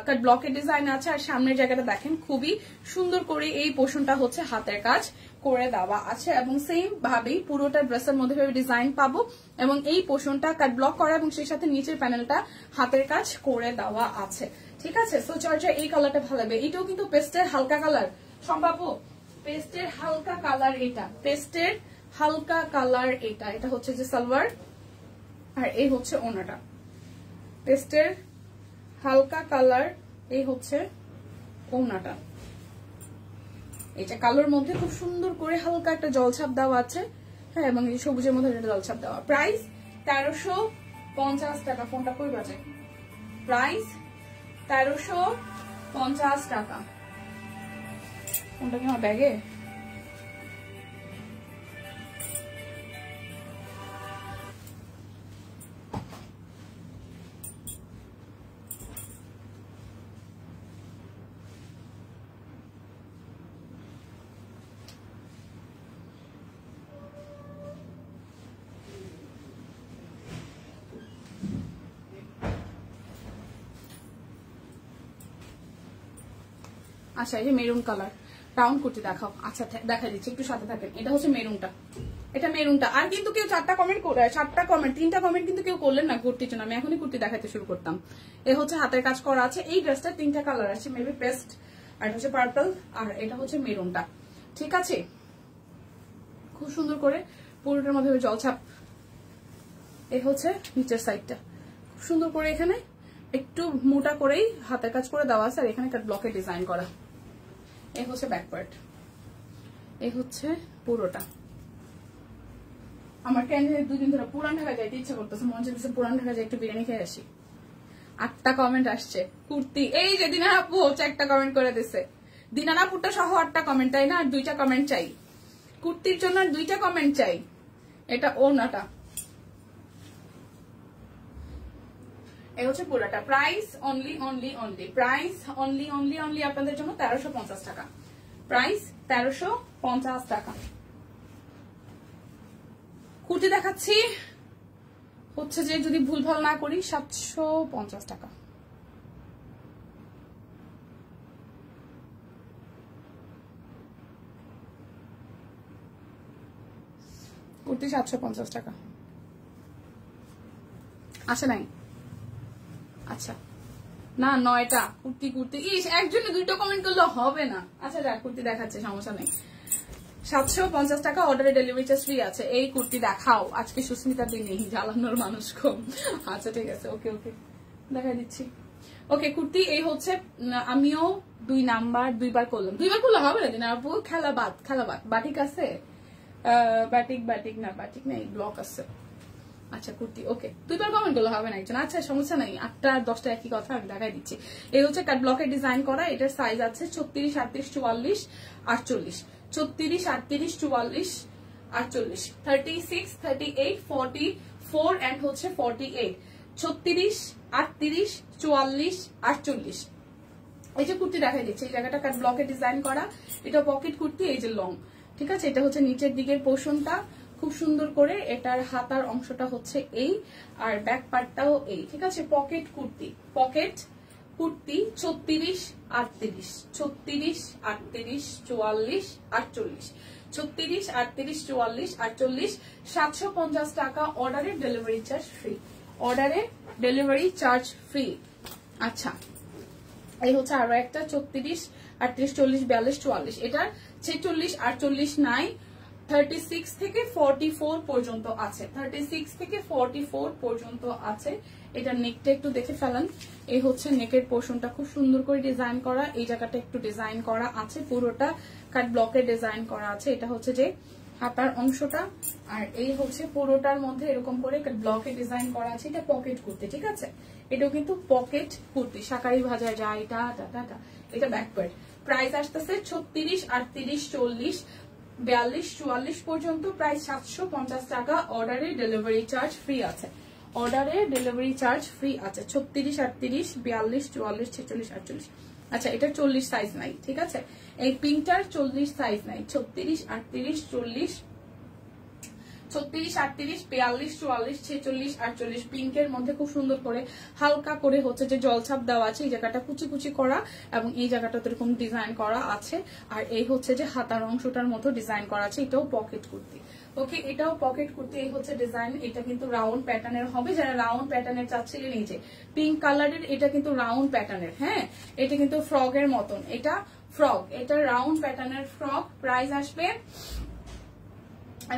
S1: কাট ব্লকের ডিজাইন আছে। আর সামনের জায়গাটা দেখেন খুবই সুন্দর করে এই পোর্শনটা হচ্ছে হাতের কাজ করে দেওয়া আছে, এবং সেম ভাবেই পুরোটা ড্রেসের মধ্যে ডিজাইন পাবো, এবং এই পোর্শনটা কাট ব্লক করা এবং সেই সাথে নিচের প্যানেলটা হাতের কাজ করে দেওয়া আছে, ঠিক আছে। সো চর্চা এই কালারটা ভালো লাগবে। এটাও কিন্তু পেস্টের হালকা কালার, সম্ভব পেস্টের হালকা কালার, এটা পেস্টের হালকা কালার, এটা হচ্ছে যে সালোয়ার, আর এই হচ্ছে ওড়নাটা। পেস্টের হালকা কালার, এই হচ্ছে ওড়নাটা। এটা কালোর মধ্যে খুব সুন্দর করে হালকা একটা জলছাপ দেওয়া আছে, হ্যাঁ, এবং এই সবুজের মধ্যে একটা জলছাপ দেওয়া। প্রাইস 1350 টাকা। ফোনটা কই বাজে? প্রাইস 1350 টাকা। ফোনটা কি আমার ব্যাগে? আচ্ছা এই যে মেরুন কালার রাউন্ড কুর্তি দেখাও। আচ্ছা দেখা দিচ্ছি, একটু সাথে থাকেন। এটা হচ্ছে মেরুনটা, এটা মেরুনটা। আর কিন্তু কেউ 4টা কমেন্ট, 3টা কমেন্ট কিন্তু কেউ করলেন না কুর্তির জন্য। আমি এখনই কুর্তি দেখাতে শুরু করতাম। এ হচ্ছে হাতের কাজ করা আছে। এই ড্রেসটা 3টা কালার আছে, মেবি পেস্ট, আর এটা হচ্ছে পার্পল, আর এটা হচ্ছে মেরুনটা, ঠিক আছে। খুব সুন্দর করে পুরোটার মধ্যে জলছাপ। এই হচ্ছে নিচের সাইডটা, খুব সুন্দর করে এখানে একটু মোটা করেই হাতের কাজ করে দেওয়া আছে, আর এখানে একটা ব্লকের ডিজাইন করা। এই হচ্ছে ব্যাক পার্ট, এই হচ্ছে পুরোটা, আমার কেন 2 দিন ধরে পুরান ঢাকা যাইতে ইচ্ছা করতেছে, মনে হচ্ছে পুরান ঢাকা যাই একটু বিরিয়ানি খেয়ে আসি। 8টা কমেন্ট আসছে কুর্তি, এই যে দিনার আপু হচ্ছে একটা কমেন্ট করে দিছে, দিনার আপুটা সহ 8টা কমেন্ট, তাই না? আর 2টা কমেন্ট চাই কুর্তির জন্য, আর 2টা কমেন্ট চাই। এটা ওনাটা, এই হচ্ছে পুরোটা। প্রাইস অনলি প্রাইস অনলি আপনাদের জন্য 1350 টাকা। প্রাইস 1350 টাকা। কুর্তি দেখাচ্ছি হচ্ছে যে যদি ভুলভাল না করি 750 টাকা। কুর্তি 750 টাকা আসে নাই? আচ্ছা না, 9টা কুর্তি ইস, একজনে 2টা কমেন্ট করলে হবে না। আচ্ছা যাক, কুর্তি দেখাচ্ছে, সমস্যা নেই। 750 টাকা, অর্ডারে ডেলিভারি চার্জ ফ্রি আছে। এই কুর্তি দেখাও, আজকে সুস্মিতার দিন নেই, জ্বালানোর মানুষ কম। আচ্ছা ঠিক আছে, ওকে দেখা দিচ্ছি। ওকে কুর্তি এই হচ্ছে, আমিও 2 নাম্বার 2বার করলাম, 2বার করলে হবে না দিন আপু। খেলাবাদ বাটিক আছে, বাটিক না, এই ব্লক আছে। আচ্ছা কুর্তি ওকে, 2বার কমেন্ট করলে হবে না একজন। আচ্ছা সমস্যা নাই, 8টা আর 10টা একই কথা, আমি দেখাই দিচ্ছি। এই হচ্ছে কাট ব্লকের ডিজাইন করা, এটার সাইজ আছে 36, 38, 44, 48, 34, 38, 44, 48, 36, 38, 44 এন্ড হচ্ছে 48, 36, 38, 44, 48। এই যে কুর্তি দেখাই দিচ্ছি, এই জায়গাটা কাট ব্লকের ডিজাইন করা, এটা পকেট কুর্তি, এই যে লং, ঠিক আছে? এটা হচ্ছে নিচের দিকের পোর্শনটা খুব সুন্দর করে, এটার হাতার অংশটা হচ্ছে এই, আর ব্যাক পার্টটাও এই, ঠিক আছে? পকেট কুর্তি 36, 38, 36, 38, 44, 48, 36, 38, 44, 48, 750 টাকা। অর্ডারে ডেলিভারি চার্জ ফ্রি। আচ্ছা এই হচ্ছে আরো একটা 36, 38, 40, 42, 44, এটার 46, 48 নাই, 36 থেকে 44 পর্যন্ত আছে, 36 থেকে 44 পর্যন্ত আছে। এটা নেকটা একটু দেখে ফেলেন, এই হচ্ছে নেকের পোর্শনটা খুব সুন্দর করে ডিজাইন করা, এই জায়গাটা একটু ডিজাইন করা আছে, পুরোটা কাট ব্লকের ডিজাইন করা আছে। এটা হচ্ছে যে হাতার অংশটা, আর এই হচ্ছে পুরোটার মধ্যে এরকম করে ব্লকে ডিজাইন করা আছে। এটা পকেট কুর্তি, ঠিক আছে? এটাও কিন্তু পকেট কুর্তি, শাকারি ভাজা যায় এটা, এটা ব্যাকওয়ার্ড। প্রাইস আসতেছে 36, 38, 40, 42, 44 পর্যন্ত, প্রাইস 750 টাকা। অর্ডারে ডেলিভারি চার্জ ফ্রি আছে, 36, 38, 42, 44, 46, 48। আচ্ছা এটা 40 সাইজ নাই, ঠিক আছে? এই পিঙ্কটার 40 সাইজ নাই, 36, 38, 40, 36, 38, 42, 44, 46, 48। পিঙ্কের মধ্যে খুব সুন্দর করে হালকা করে হচ্ছে যে জলছাপ দেওয়া আছে, এই জায়গাটা কুচি কুচি করা এবং এই জায়গাটা এরকম ডিজাইন করা আছে, আর এই হচ্ছে যে হাতার অংশটার মতো ডিজাইন করা আছে। এটাও পকেট কুর্তি, ওকে এটাও পকেট কুর্তি। এই হচ্ছে ডিজাইন, এটা কিন্তু রাউন্ড প্যাটার্নের হবে, যারা রাউন্ড প্যাটার্নের চাচ্ছিলেন। এই যে পিঙ্ক কালারের, এটা কিন্তু রাউন্ড প্যাটার্নের, হ্যাঁ এটা কিন্তু ফ্রকের মতন, এটা ফ্রক, এটা রাউন্ড প্যাটার্নের ফ্রক। প্রাইস আসবে,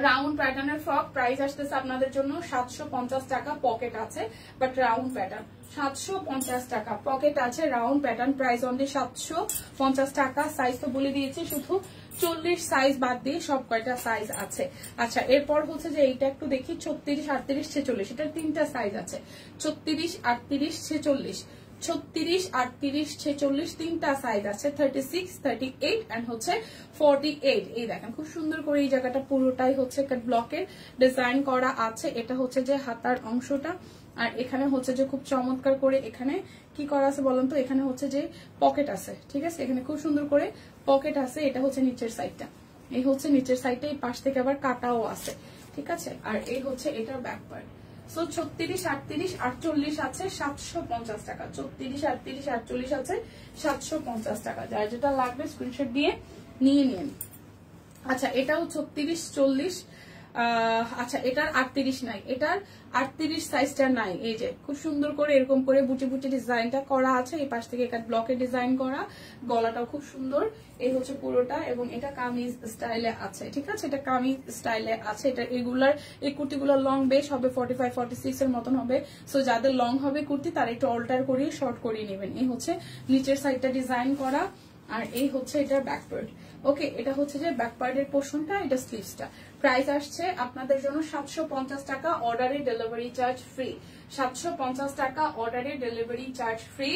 S1: রাউন্ড প্যাটার্নের ফ্রক প্রাইস আসতেছে আপনাদের জন্য 750 টাকা। পকেট আছে বাট রাউন্ড প্যাটার্ন, 750 টাকা। পকেট আছে, রাউন্ড প্যাটার্ন, প্রাইস অনলি 750 টাকা। সাইজ তো বলে দিয়েছি, শুধু 40 সাইজ বাদ দিয়ে সব কয়টা সাইজ আছে। আচ্ছা এরপর হচ্ছে যে এইটা একটু দেখি, 36, 38, 46, এটার 3টা সাইজ আছে, 36, 38, 46, 36, 38, 46, 3টা সাইজ আছে, 36, 38 এন্ড হচ্ছে 48। এই দেখেন খুব সুন্দর করে এই জায়গাটা পুরোটাই হচ্ছে ব্লকের ডিজাইন করা আছে। এটা হচ্ছে যে হাতার অংশটা, আর এখানে হচ্ছে যে খুব চমৎকার করে এখানে কি করা আছে বলেন তো, এখানে হচ্ছে যে পকেট আছে, ঠিক আছে? এখানে খুব সুন্দর করে পকেট আছে। এটা হচ্ছে নিচের সাইডটা, এই হচ্ছে নিচের সাইডটা, এই পাশ থেকে আবার কাটাও আছে, ঠিক আছে? আর এই হচ্ছে এটার ব্যাক পার্ট। সো 36, 38, 48 আছে 750 টাকা, 36, 38, 48 আছে 750 টাকা। যার যেটা লাগবে স্ক্রিনশট দিয়ে নিয়ে নিন। আচ্ছা এটাও 36, 40, আচ্ছা এটার 38 নাই, এটার 38 সাইজটা নাই। এই যে খুব সুন্দর করে এরকম করে বুটি বুটি ডিজাইনটা করা আছে, এই পাশ থেকে একটা ব্লকে ডিজাইন করা, গলাটাও খুব সুন্দর। এই হচ্ছে পুরোটা, এবং এটা কামিজ স্টাইলে আছে, ঠিক আছে? এটা কামিজ স্টাইলে আছে। এটা এগুলার এই কুর্তিগুলোর লং বেশ হবে 45, 46 এর মতন হবে। সো যাদের লং হবে কুর্তি তারা একটু অল্টার করিয়ে শর্ট করিয়ে নেবেন। এই হচ্ছে নিচের সাইডটা ডিজাইন করা, আর এই হচ্ছে এটার ব্যাক পার্ট। ওকে এটা হচ্ছে যে ব্যাক পার্টের পোর্শনটা, এটা স্লিভসটা। প্রাইস আসছে আপনাদের জন্য 750 টাকা, অর্ডারে ডেলিভারি চার্জ ফ্রি। 750 টাকা, অর্ডারে ডেলিভারি চার্জ ফ্রি।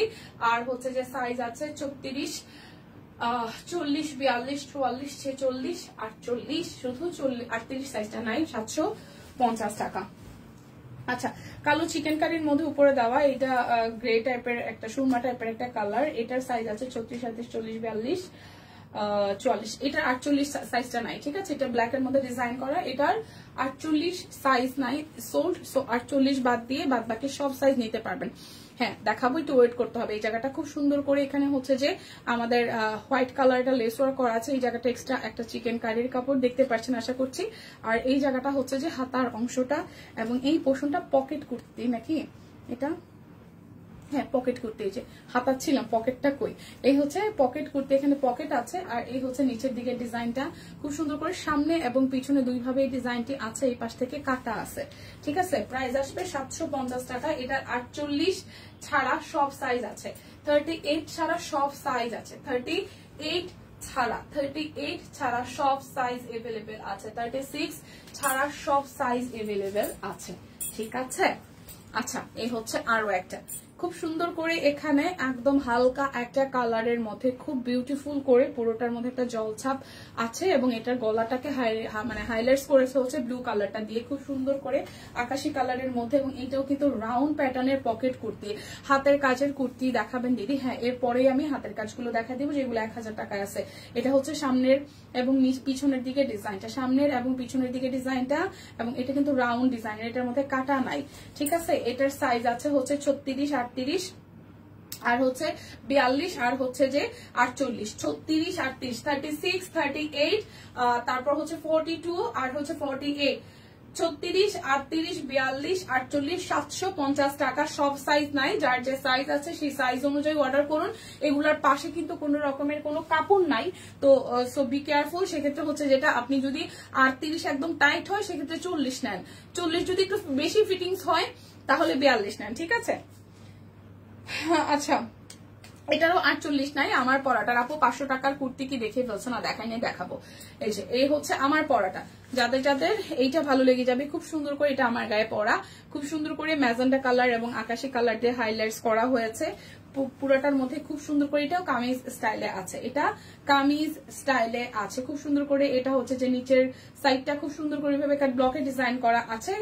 S1: আর হচ্ছে যে সাইজ আছে 34, 40, 42, 44, 46, 48, শুধু 38 সাইজটা নাই, 750 টাকা। আচ্ছা, কালো চিকেন কারির মধ্যে উপরে দেওয়া এটা গ্রে টাইপের একটা সুরমা টাইপের একটা কালার, এটার সাইজ আছে 36, 37, 40, 42, 44। এটার 48 সাইজটা নাই, ঠিক আছে? এটা ব্ল্যাক এর মধ্যে ডিজাইন করা, এটার 48 সাইজ নাই, সোল্ড। সো 48 বাদ দিয়ে বাদ বাকি সব সাইজ নিতে পারবেন। হ্যাঁ, দেখাবো, একটু ওয়েট করতে হবে। এই জায়গাটা খুব সুন্দর করে এখানে হচ্ছে যে আমাদের হোয়াইট কালারটা লেস ওয়ার্ক করা আছে। এই জায়গাটা এক্সট্রা একটা চিকেন কারির কাপড় দেখতে পাচ্ছেন আশা করছি। আর এই জায়গাটা হচ্ছে যে হাতার অংশটা, এবং এই পোর্শনটা পকেট কুর্তি নাকি এটা? হ্যাঁ, পকেট কুর্তি। এই যে হাতা ছিলাম, পকেটটা কই? এই হচ্ছে পকেট কুর্তি, এখানে পকেট আছে। আর এই হচ্ছে নিচের দিকে ডিজাইনটা খুব সুন্দর করে সামনে এবং পিছনে দুইভাবে এই ডিজাইনটি আছে, এই পাশ থেকে কাটা আছে, ঠিক আছে? প্রাইস আসবে 750 টাকা। এটার 48 ছাড়া সব সাইজ আছে, 38 ছাড়া সব সাইজ আছে, 38 ছাড়া সব সাইজ এভেলেবেল আছে, 36 ছাড়া সব সাইজ এভেলেবেল আছে, ঠিক আছে? আচ্ছা, এই হচ্ছে আরো একটা খুব সুন্দর করে এখানে একদম হালকা একটা কালারের মধ্যে খুব বিউটিফুল করে পুরোটার মধ্যে একটা জলছাপ আছে, এবং এটার গলাটাকে মানে হাইলাইটস করেছে হচ্ছে ব্লু কালারটা দিয়ে খুব সুন্দর করে আকাশি কালারের মধ্যে। এবং এটাও কিন্তু রাউন্ড প্যাটার্নের পকেট কুর্তি, হাতের কাজের কুর্তি দেখাবেন দিদি? হ্যাঁ, এরপরেই আমি হাতের কাজগুলো দেখা দিব যেগুলো 1000 টাকায় আছে। এটা হচ্ছে সামনের এবং পিছনের দিকে ডিজাইনটা, সামনের এবং পিছনের দিকে ডিজাইনটা, এবং এটা কিন্তু রাউন্ড ডিজাইনের, এটার মধ্যে কাটা নাই, ঠিক আছে? এটার সাইজ আছে হচ্ছে 36, 38, আর হচ্ছে 42, আর হচ্ছে যে 48, 36, 38, 36, 38, তারপর হচ্ছে 42, আর হচ্ছে 48, 36, 38, 42, 48, 750 টাকা। সব সাইজ নাই, যার যে সাইজ আছে সেই সাইজ অনুযায়ী অর্ডার করুন। এগুলার পাশে কিন্তু কোনো রকমের কোনো কাপড় নাই, তো সো বি কেয়ারফুল। সেক্ষেত্রে হচ্ছে যেটা আপনি যদি 38 একদম টাইট হয় সেক্ষেত্রে 40 নেন, 40 যদি একটু বেশি ফিটিংস হয় তাহলে 42 নেন, ঠিক আছে? আচ্ছা, এটারও 48 নাই। আমার পরাটার আপু 500 টাকার কুর্তি কি দেখে ফেলছে না? দেখাই নাই, দেখাবো। এই যে এই হচ্ছে আমার পরাটা, যাদের যাদের এইটা ভালো লেগে যাবে, খুব সুন্দর করে এটা আমার গায়ে পরা, খুব সুন্দর করে ম্যাজেন্টা কালার এবং আকাশি কালার দিয়ে হাইলাইটস করা হয়েছে পুরাটার মধ্যে, খুব সুন্দর করে। এটাও কামিজ স্টাইলে আছে, এটা কামিজ স্টাইলে আছে খুব সুন্দর করে। এটা হচ্ছে যে নিচের সাইডটা খুব সুন্দর করে ভাবে ব্লকে ডিজাইন করা আছে।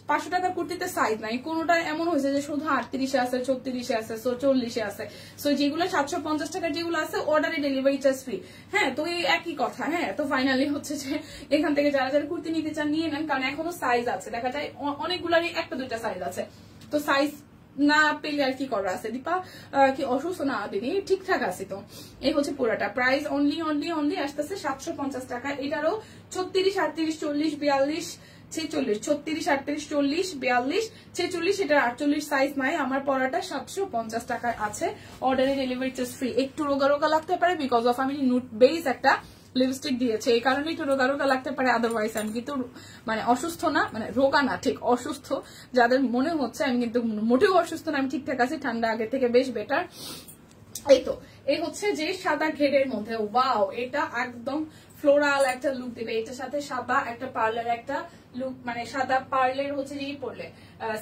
S1: 500 টাকার কুর্তিতে সাইজ নাই, কোনোটা এমন হয়েছে যে শুধু 38 আছে, 34 আছে, 40 আছে। সো যেগুলো 750 টাকার যেগুলো আছে অর্ডারে ডেলিভারি চার্জ ফ্রি। হ্যাঁ, তো এই একই কথা। হ্যাঁ, তো ফাইনালি হচ্ছে যে এখান থেকে যারা যারা কুর্তি নিতে চান নিয়ে নেন, কারণ এখনো সাইজ আছে, দেখা যায় অনেকগুলারই একটা দুইটা সাইজ আছে। তো সাইজ না পেলে আর কি করা আছে? দীপা কি অসুস্থ? না দিদি, ঠিকঠাক আছে। তো এই হচ্ছে পুরাটা প্রাইস অনলি আসতেছে 750 টাকা। এটারও 36, 38, 40, 42, 46, 36, 38, 40, 42, 46, এটার 48 সাইজ নাই। আমার পরাটা 750 টাকায় আছে, অর্ডারে ডেলিভারি চার্জ ফ্রি। একটু রোগা রোগা লাগতে পারে বিকজ অফ আমি নুট বেস একটা লিপস্টিক দিয়েছে, এই কারণে একটু রোগা রোগা লাগতে পারে। আদারওয়াইজ আমি কিন্তু মানে অসুস্থ না, মানে রোগা না, ঠিক অসুস্থ। যাদের মনে হচ্ছে আমি কিন্তু মোটেও অসুস্থ না, আমি ঠিকঠাক আছি, ঠান্ডা আগে থেকে বেশ বেটার। এই তো এই হচ্ছে যে সাদা ঘেরের মধ্যে, ওয়াও, এটা একদম ফ্লোরাল একটা লুক দিবে। এটার সাথে সাদা একটা পার্লার একটা লুক, মানে সাদা পার্লের হচ্ছে যে পরলে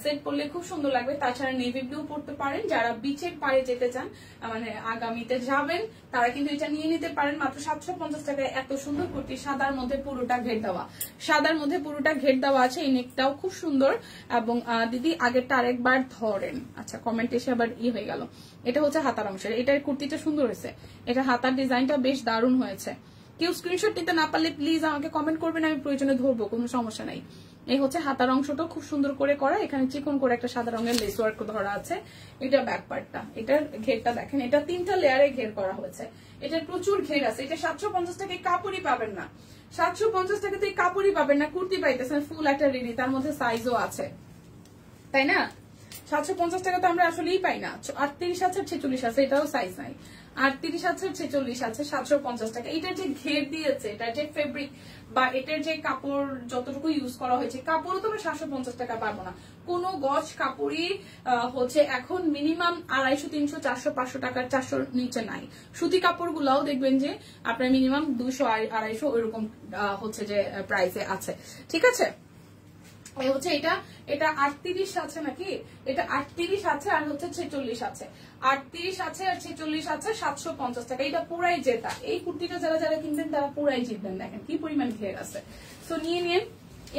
S1: সেট পরলে খুব সুন্দর লাগবে। তাছাড়া নেভি ব্লু পরতে পারেন, যারা বিচের পাড়ে যেতে চান, মানে আগামীতে যাবেন, তারা কিন্তু এটা নিয়ে নিতে পারেন মাত্র 750 টাকায়। এত সুন্দর কুর্তি, সাদার মধ্যে পুরোটা ঘের দেওয়া, সাদার মধ্যে পুরোটা ঘের দেওয়া আছে। এই নেকটাও খুব সুন্দর। এবং দিদি আগেরটা আরেকবার ধরেন। আচ্ছা, কমেন্ট এসে আবার হয়ে গেল। এটা হচ্ছে হাতার অংশের, এটার কুর্তিটা সুন্দর হয়েছে, এটা হাতার ডিজাইনটা বেশ দারুণ হয়েছে। কেউ স্ক্রিনশট নিতে না পারলে প্লিজ আমাকে কমেন্ট করবেন, আমি প্রয়োজনে ধরবো, কোনো সমস্যা নাই। এই হচ্ছে হাতার অংশটা খুব সুন্দর করে করা, এখানে চিকন করে একটা সাদা রঙের লেস ওয়ার্ক ধরা আছে। এটা ব্যাক পার্টটা, এটার ঘেরটা দেখেন, এটা 3টা লেয়ারে ঘের করা হয়েছে, এটার প্রচুর ঘের আছে। এটা 750 টাকায় কাপড়ই পাবেন না, 750 টাকাতে কাপড়ই পাবেন না, কুর্তি পাইতেছেন ফুল একটা রেডি, তার মধ্যে সাইজও আছে, তাই না? 750 টাকা তো আমরা আসলেই পাই না। 38 আছে, 46 আছে, এটাও সাইজ নাই। 38 আছে, 46 আছে 750 টাকা। এটার যে ঘের দিয়েছে, এটার যে ফেব্রিক বা এটার যে কাপড় যতটুকু ইউজ করা হয়েছে, কাপড়ও তো আমরা 750 টাকা পাবো না। কোনো গজ কাপড়ই হচ্ছে এখন মিনিমাম 250, 300, 400, 500 টাকার 400 নিচে নাই। সুতি কাপড় গুলাও দেখবেন যে আপনার মিনিমাম 200, 250 ওইরকম হচ্ছে যে প্রাইসে আছে। ঠিক আছে, হচ্ছে এটা 38 আছে নাকি, এটা 38 আছে আর হচ্ছে 46 আছে, 38 আছে আর 46 আছে 750 টাকা। এটা পুরাই জেতা। এই কুর্তিটা যারা যারা কিনবেন তারা পুরাই জিতবেন। দেখেন কি পরিমাণ ঘের আছে। তো নিয়ে নিন।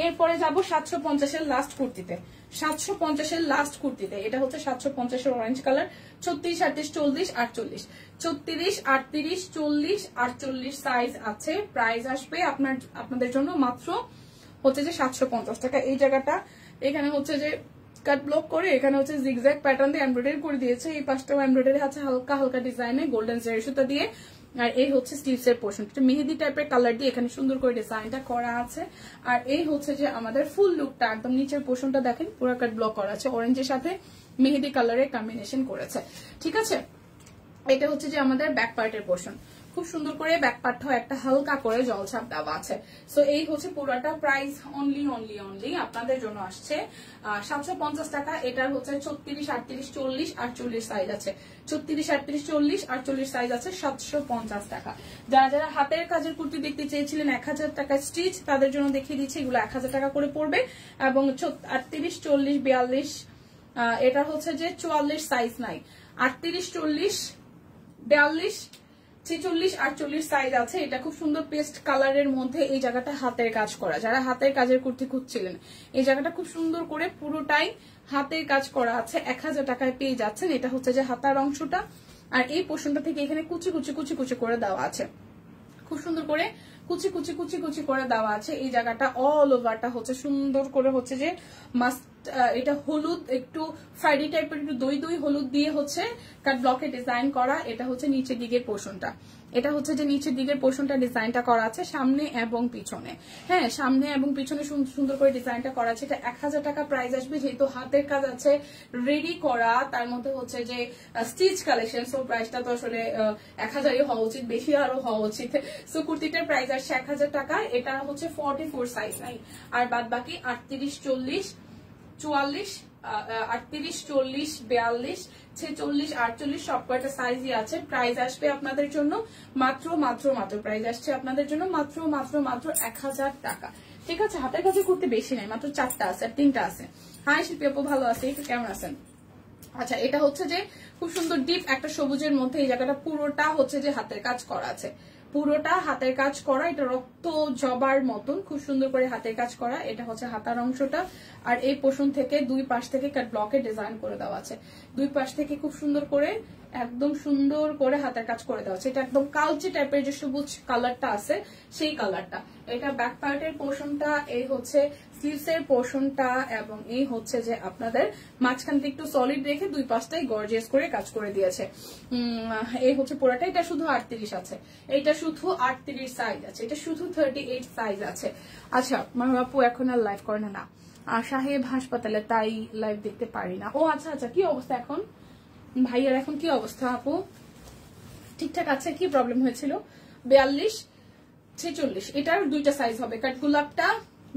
S1: এরপরে যাবো 750 এর লাস্ট কুর্তিতে। 750 এর লাস্ট কুর্তিতে এটা হচ্ছে 750 এর অরেঞ্জ কালার। 36, 38, 40, 48, 34, 38, 40, 48 সাইজ আছে। প্রাইস আসবে আপনাদের জন্য মাত্র হচ্ছে যে 750 টাকা। এই জায়গাটা এখানে হচ্ছে যে কাট ব্লক করে এখানে হচ্ছে জিগজ্যাগ প্যাটার্ন দিয়ে এমব্রয়ডারি করে দিয়েছে। এই পাশটাও এমব্রয়ডারি আছে হালকা হালকা ডিজাইনে গোল্ডেন জারি সুতা দিয়ে। আর এই হচ্ছে স্লিভস এর পোর্শন, মেহেদি টাইপের কালার দিয়ে এখানে সুন্দর করে ডিজাইনটা করা আছে। আর এই হচ্ছে যে আমাদের ফুল লুকটা, একদম নিচের পোর্শনটা দেখেন পুরো কাট ব্লক করা আছে, অরেঞ্জের সাথে মেহেদি কালারের কম্বিনেশন করেছে। ঠিক আছে, এটা হচ্ছে যে আমাদের ব্যাক পার্টের পোর্শন। খুব সুন্দর করে ব্যাক পার্টটাও একটা হালকা করে জলছাপ দেওয়া আছে। সো এই হচ্ছে পুরোটা প্রাইস অনলি আপনাদের জন্য আসছে 750 টাকা। এটার হচ্ছে 36, 38, 40, 48 সাইজ আছে। 36, 38, 40, 48 সাইজ আছে 750 টাকা। যারা যারা হাতের কাজের কুর্তি দেখতে চেয়েছিলেন 1000 টাকা স্টিচ, তাদের জন্য দেখিয়ে দিচ্ছি এগুলো 1000 টাকা করে পড়বে। এবং 38, 40, 42 এটা হচ্ছে যে 44 সাইজ নাই, 38, 40, 42, 46, 48 সাইজ আছে। এটা খুব সুন্দর পেস্ট কালারের মধ্যে। এই জায়গাটা হাতের কাজ করা, যারা হাতের কাজের কুর্তি খুঁজছিলেন এই জায়গাটা খুব সুন্দর করে পুরোটাই হাতের কাজ করা আছে। 1000 টাকায় পেয়ে যাচ্ছেন। এটা হচ্ছে যে হাতার অংশটা। আর এই পোর্শনটা থেকে এখানে কুচি কুচি কুচি কুচি করে দেওয়া আছে, খুব সুন্দর করে কুচি কুচি কুচি কুচি করে দেওয়া আছে। এই জায়গাটা অল ওভারটা হচ্ছে সুন্দর করে হচ্ছে যে মাস্ট এটা হলুদ একটু ফ্রাইডি টাইপের একটু দই দই হলুদ দিয়ে হচ্ছে কাট ব্লকে ডিজাইন করা। এটা হচ্ছে নিচের দিকের পোর্শনটা, এটা হচ্ছে যে নিচের দিকের পোর্শনটা ডিজাইনটা করা আছে সামনে এবং পিছনে। হ্যাঁ, সামনে এবং পিছনে সুন্দর করে ডিজাইনটা করা আছে। এটা 1000 টাকা প্রাইস আসবে। যেহেতু হাতের কাজ আছে রেডি করা, তার মধ্যে হচ্ছে যে স্টিচ কালেকশন, সো প্রাইসটা তো আসলে 1000ই হওয়া উচিত, বেশি আরো হওয়া উচিত। সো কুর্তিটার প্রাইস আসছে 1000 টাকা। এটা হচ্ছে 44 সাইজ নাই। আর বাদ বাকি 38, 40, 44, 38, 40, 42, 46, 48 সব কয়টা সাইজই আছে। প্রাইস আসবে আপনাদের জন্য মাত্র প্রাইস আসছে আপনাদের জন্য মাত্র 1000 টাকা। ঠিক আছে, হাতের কাছে করতে বেশি নাই, মাত্র 4টা আছে আর 3টা আছে। হাই শিল্পী আপু, ভালো আছে, একটু কেমন আছেন? আচ্ছা, এটা হচ্ছে যে খুব সুন্দর ডিপ একটা সবুজের মধ্যে এই জায়গাটা পুরোটা হচ্ছে যে হাতের কাজ করা আছে, পুরোটা হাতের কাজ করা। এটা রক্ত জবার মতন খুব সুন্দর করে হাতের কাজ করা। এটা হচ্ছে হাতার অংশটা। আর এই পোর্শন থেকে দুই পাশ থেকে কাট ব্লকে ডিজাইন করে দেওয়া আছে। দুই পাশ থেকে খুব সুন্দর করে একদম সুন্দর করে হাতের কাজ করে দেওয়া আছে। এটা একদম কালচে টাইপের যে সবুজ কালারটা আছে সেই কালারটা। এটা ব্যাক পার্টের পোর্শনটা, এই হচ্ছে স্লিভস এর পোর্শনটা, এবং এই হচ্ছে যে আপনাদের মাঝখানটা একটু সলিড রেখে দুই পাশটাই গর্জিয়াস করে কাজ করে দিয়েছে। এই হচ্ছে পুরোটা। এটা শুধু 38 আছে, এটা শুধু 38 সাইজ আছে, এটা শুধু 38 সাইজ আছে। আচ্ছা, মামা আপু এখন আর লাইভ করে না, সাহেব হাসপাতালে, তাই লাইভ দেখতে পারি না। ও আচ্ছা আচ্ছা, কি অবস্থা এখন ভাইয়ার? এখন কি অবস্থা আপু? ঠিকঠাক আছে? কি প্রবলেম হয়েছিল? 42, 46 এটার দুইটা সাইজ হবে। কাট গোলাপটা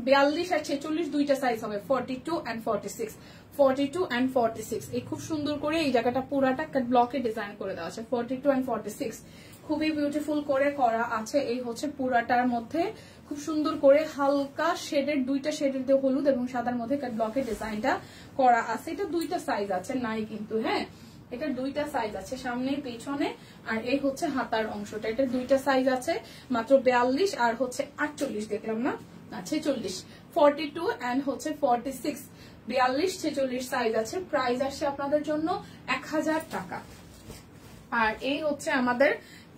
S1: 42 আর 46 দুইটা সাইজ হবে, 42 and 46, 42 and 46। এই খুব সুন্দর করে এই জায়গাটা পুরাটা কাট ব্লকে ডিজাইন করে দেওয়া আছে। 42 and 46 খুবই বিউটিফুল করে করা আছে। এই হচ্ছে পুরাটার মধ্যে খুব সুন্দর করে হালকা শেডের, দুইটা শেডের দিয়ে হলুদ এবং সাদার মধ্যে কাট ব্লকে ডিজাইনটা করা আছে। এটা দুইটা সাইজ আছে, নাই কিন্তু, হ্যাঁ এটা দুইটা সাইজ আছে, সামনে পেছনে। আর এই হচ্ছে হাতার অংশটা, এটা দুইটা সাইজ আছে, মাত্র 42 আর হচ্ছে 48 দেখলাম না, 46, 42 and হচ্ছে 46, 42, 46 সাইজ আছে। প্রাইস আসছে আপনাদের জন্য 1000 টাকা। আর এই হচ্ছে আমাদের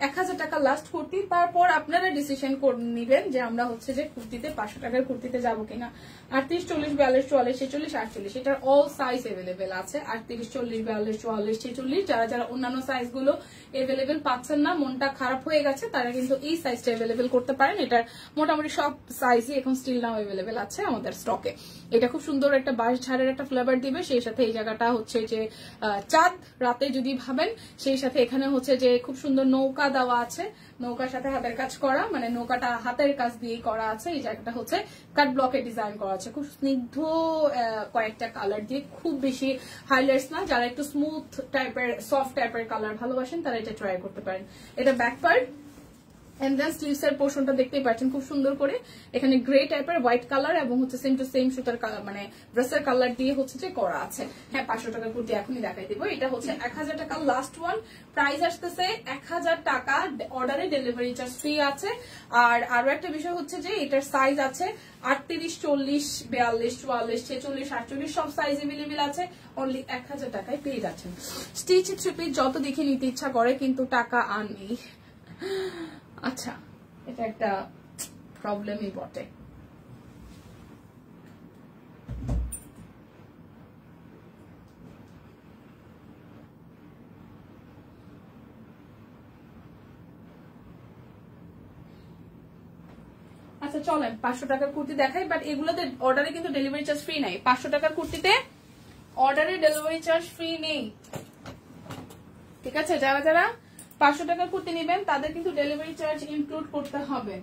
S1: 1000 টাকা লাস্ট কুর্তি। তারপর আপনারা ডিসিশন করে নিবেন যে আমরা হচ্ছে যে কুর্তিতে 500 টাকার কুর্তিতে যাবো কিনা। 38, 40, 42, 44, 46, 48 এটার অল সাইজ এভেলেবেল আছে। 38, 40, 42, 44, 46 যারা যারা অন্যান্য সাইজ গুলো এভেলেবেল পাচ্ছেন না, মনটা খারাপ হয়ে গেছে, তারা কিন্তু এই সাইজটা এভেলেবেল করতে পারেন। এটার মোটামুটি সব সাইজই এখন স্টিল নাও এভেলেবেল আছে আমাদের স্টকে। এটা খুব সুন্দর একটা বাঁশ ঝাড়ের একটা ফ্লেভার দিবে, সেই সাথে এই জায়গাটা হচ্ছে যে চাঁদ রাতে যদি ভাবেন, সেই সাথে এখানে হচ্ছে যে খুব সুন্দর নৌকা দেওয়া আছে, নৌকার সাথে হাতের কাজ করা, মানে নৌকাটা হাতের কাজ দিয়ে করা আছে। এই জায়গাটা হচ্ছে কাট ব্লকে ডিজাইন করা আছে, খুব স্নিগ্ধ কয়েকটা কালার দিয়ে, খুব বেশি হাইলাইটস না। যারা একটু স্মুথ টাইপের সফট টাইপের কালার ভালোবাসেন তারা এটা ট্রাই করতে পারেন। এটা back part and then sleeves এর পোর্শনটা দেখতেই পাচ্ছেন খুব সুন্দর করে এখানে গ্রে টাইপের হোয়াইট কালার এবং হচ্ছে সেম টু সেম সুতার কালার, মানে ড্রেসের কালার দিয়ে হচ্ছে যে করা আছে। হ্যাঁ, 500 টাকার কুর্তি এখনই দেখাই দিব। এটা হচ্ছে 1000 টাকা লাস্ট ওয়ান, প্রাইস আসতেছে 1000 টাকা, অর্ডারে ডেলিভারি চার্জ ফ্রি আছে। আর আরো একটা বিষয় হচ্ছে যে এটার সাইজ আছে 38, 40, 42, 44, 46, 48 সব সাইজ এভেলেবেল আছে। অনলি 1000 টাকায় পেয়ে যাচ্ছেন। স্টিচ থ্রি পিস যত দেখে নিতে ইচ্ছা করে কিন্তু টাকা আর নেই। আচ্ছা, এটা একটা প্রবলেমই বটে। আচ্ছা চলেন 500 টাকার কুর্তি দেখাই, বাট এগুলোতে অর্ডারে কিন্তু ডেলিভারি চার্জ ফ্রি নাই। 500 টাকার কুর্তিতে অর্ডারে ডেলিভারি চার্জ ফ্রি নেই, ঠিক আছে? যারা যারা 500 টাকার কুর্তি নেবেন তাদের কিন্তু ডেলিভারি চার্জ ইনক্লুড করতে হবে।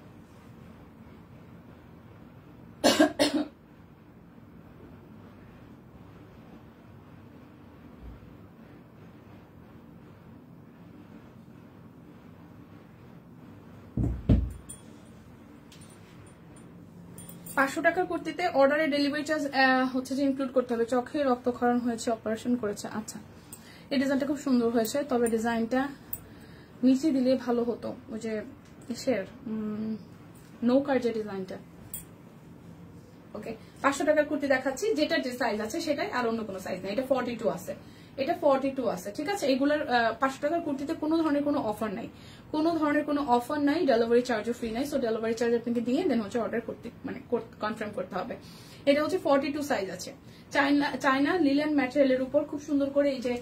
S1: পাঁচশো টাকার কুর্তিতে অর্ডারে ডেলিভারি চার্জ হচ্ছে যে ইনক্লুড করতে হবে। চোখে রক্তক্ষরণ হয়েছে, অপারেশন করেছে। আচ্ছা, এই ডিজাইনটা খুব সুন্দর হয়েছে, তবে ডিজাইনটা নিচে দিলে ভালো হতো। ওই যে ইসের নৌকার যে ডিজাইনটা। ওকে, 500 টাকার কুর্তি দেখাচ্ছি, যেটা যে সাইজ আছে সেটাই, আর অন্য কোনো সাইজ নেই। এটা 42 আছে, এটা 42 আছে, ঠিক আছে? এগুলোর 500 টাকার কুর্তিতে কোনো ধরনের কোনো অফার নাই, কোনো ধরনের কোনো অফার নাই, ডেলিভারি চার্জও ফ্রি নাই। সো ডেলিভারি চার্জ আপনাকে দিয়ে দেন হচ্ছে অর্ডার করতে, মানে কনফার্ম করতে হবে। এটা হচ্ছে 42 সাইজ আছে। চায়না লিলেন ম্যাটেরিয়ালের উপর খুব সুন্দর করে এই যে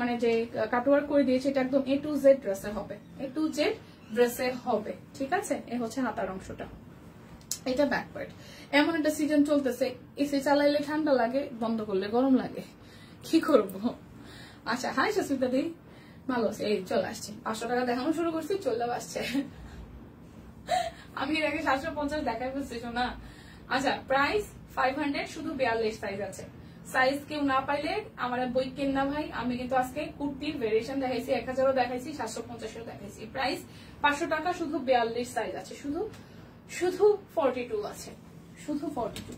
S1: মানে যে কাটওয়ার্ক করে দিয়েছে, এটা একদম A to Z ড্রেসে হবে, A to Z ড্রেসে হবে, ঠিক আছে? এ হচ্ছে হাতার অংশটা, এটা ব্যাক পার্ট। এমন একটা সিজন চলতেছে, এসি চালাইলে ঠান্ডা লাগে, বন্ধ করলে গরম লাগে, কি করব? আচ্ছা, হাই সুস্মিতা দি, ভালো আছে? এই চলে আসছে, 500 টাকা দেখানো শুরু করছি, চলে আসছে। আমি এর আগে 750 দেখাই বলছি না। আচ্ছা, প্রাইস 500, শুধু 42 সাইজ আছে। সাইজ কেউ না পাইলে আমার বই কেন না ভাই, আমি কিন্তু আজকে কুর্তির ভেরিয়েশন দেখাইছি, 1000ও দেখাইছি, 750ও দেখাইছি। প্রাইস 500 টাকা, শুধু 42 সাইজ আছে, শুধু 42 আছে, শুধু 42।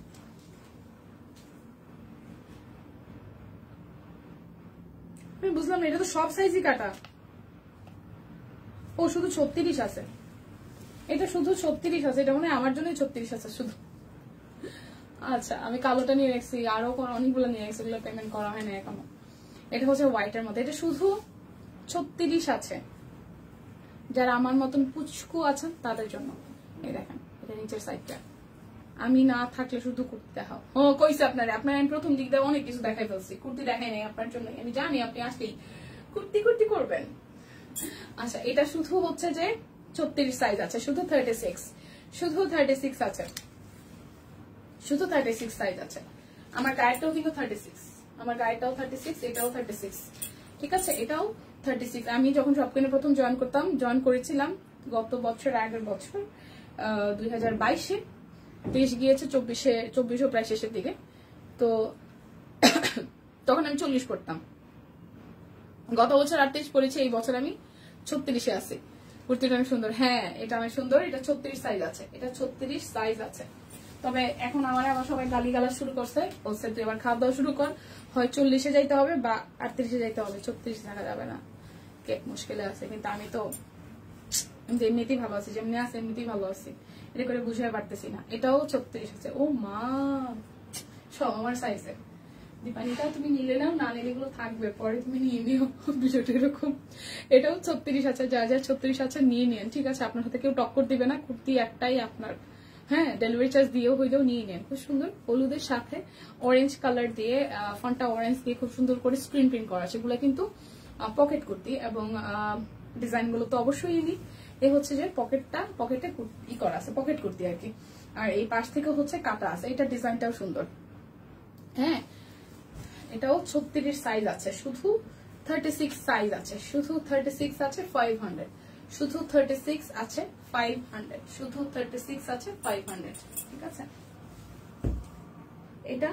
S1: আমি বুঝলাম না, এটা তো সব সাইজই কাটা। ও শুধু 36 আছে, এটা শুধু 36 আছে, এটা মানে আমার জন্যই 36 আছে শুধু। আচ্ছা, আমি কালোটা নিয়ে রাখছি, আরো অনেকগুলো নিয়ে রাখছি, ওগুলো পেমেন্ট করা হয় না এখনো। এটা হচ্ছে হোয়াইটের মধ্যে, এটা শুধু 36 আছে। যারা আমার মতন পুচকু আছেন তাদের জন্য। এই দেখেন, এটা নিচের সাইডটা। আমি না থাকলে শুধু কুর্তি দেখাও। ও কইছে আপনার আমি প্রথম দিক দিয়ে অনেক কিছু দেখাই ফেলছি, কুর্তি দেখাই নাই আপনার জন্য। আমি জানি আপনি আসলেই কুর্তি কুর্তি করবেন। আচ্ছা, এটা শুধু হচ্ছে যে 36 সাইজ আছে, শুধু 36, শুধু 36 আছে, শুধু 36 সাইজ আছে। আমার গায়েরটাও কিন্তু 36, আমার গায়েরটাও 36, এটাও 36, ঠিক আছে? এটাও 36। আমি যখন শপকিনে প্রথম জয়েন করেছিলাম গত বছর, আগের বছর 2022-এ, 23 গিয়েছে, 24ও প্রায় শেষের দিকে। তো তখন আমি 40 পড়তাম। গত বছর 38 পড়েছি, এই বছর আমি 36-এ আছি। কুর্তিটা অনেক সুন্দর। হ্যাঁ, এটা অনেক সুন্দর, এটা 36 সাইজ আছে, এটা 36 সাইজ আছে। তবে এখন আবার সবাই গালিগালা শুরু করছে, বলছে তুই এবার খাওয়া দাওয়া শুরু কর, হয় 40-এ যাইতে হবে বা 38-এ যাইতে হবে, 36 থাকা যাবে না। কেক মুশকিলে আছে, কিন্তু আমি তো এমনিতেই ভালো আছি, যেমনি আছে এমনিতেই ভালো আছি, এটা করে বুঝতে পারতেছি না। এটাও 36 আছে। ও মা, সব আমার সাইজে, দীপানিকা তুমি নিলে নাও, না নিলে এগুলো থাকবে, পরে তুমি নিয়ে নিও, বিষয়টা এরকম। এটাও 36 আছে, যা যা 36 আছে নিয়ে নেন, ঠিক আছে? আপনার সাথে কেউ টক্কর দিবে না, কুর্তি একটাই আপনার। হ্যাঁ, ডেলিভারি চার্জ দিয়েও হইলেও নিয়ে নেন। খুব সুন্দর হলুদের সাথে অরেঞ্জ কালার দিয়ে, ফন্টটা অরেঞ্জ দিয়ে খুব সুন্দর করে স্ক্রিন প্রিন্ট করা, সেগুলো কিন্তু পকেট কুর্তি, এবং ডিজাইন গুলো তো অবশ্যই ইউনিক। এ হচ্ছে যে পকেটে ই করা আছে, পকেট কুর্তি আর কি। আর এই পাশ থেকে হচ্ছে কাটা আছে, এটা ডিজাইনটাও সুন্দর। হ্যাঁ, এটাও 36 সাইজ আছে, শুধু 36 সাইজ আছে, শুধু 36 আছে 500, শুধু 36 আছে 500, শুধু 36 আছে 500, ঠিক আছে? এটা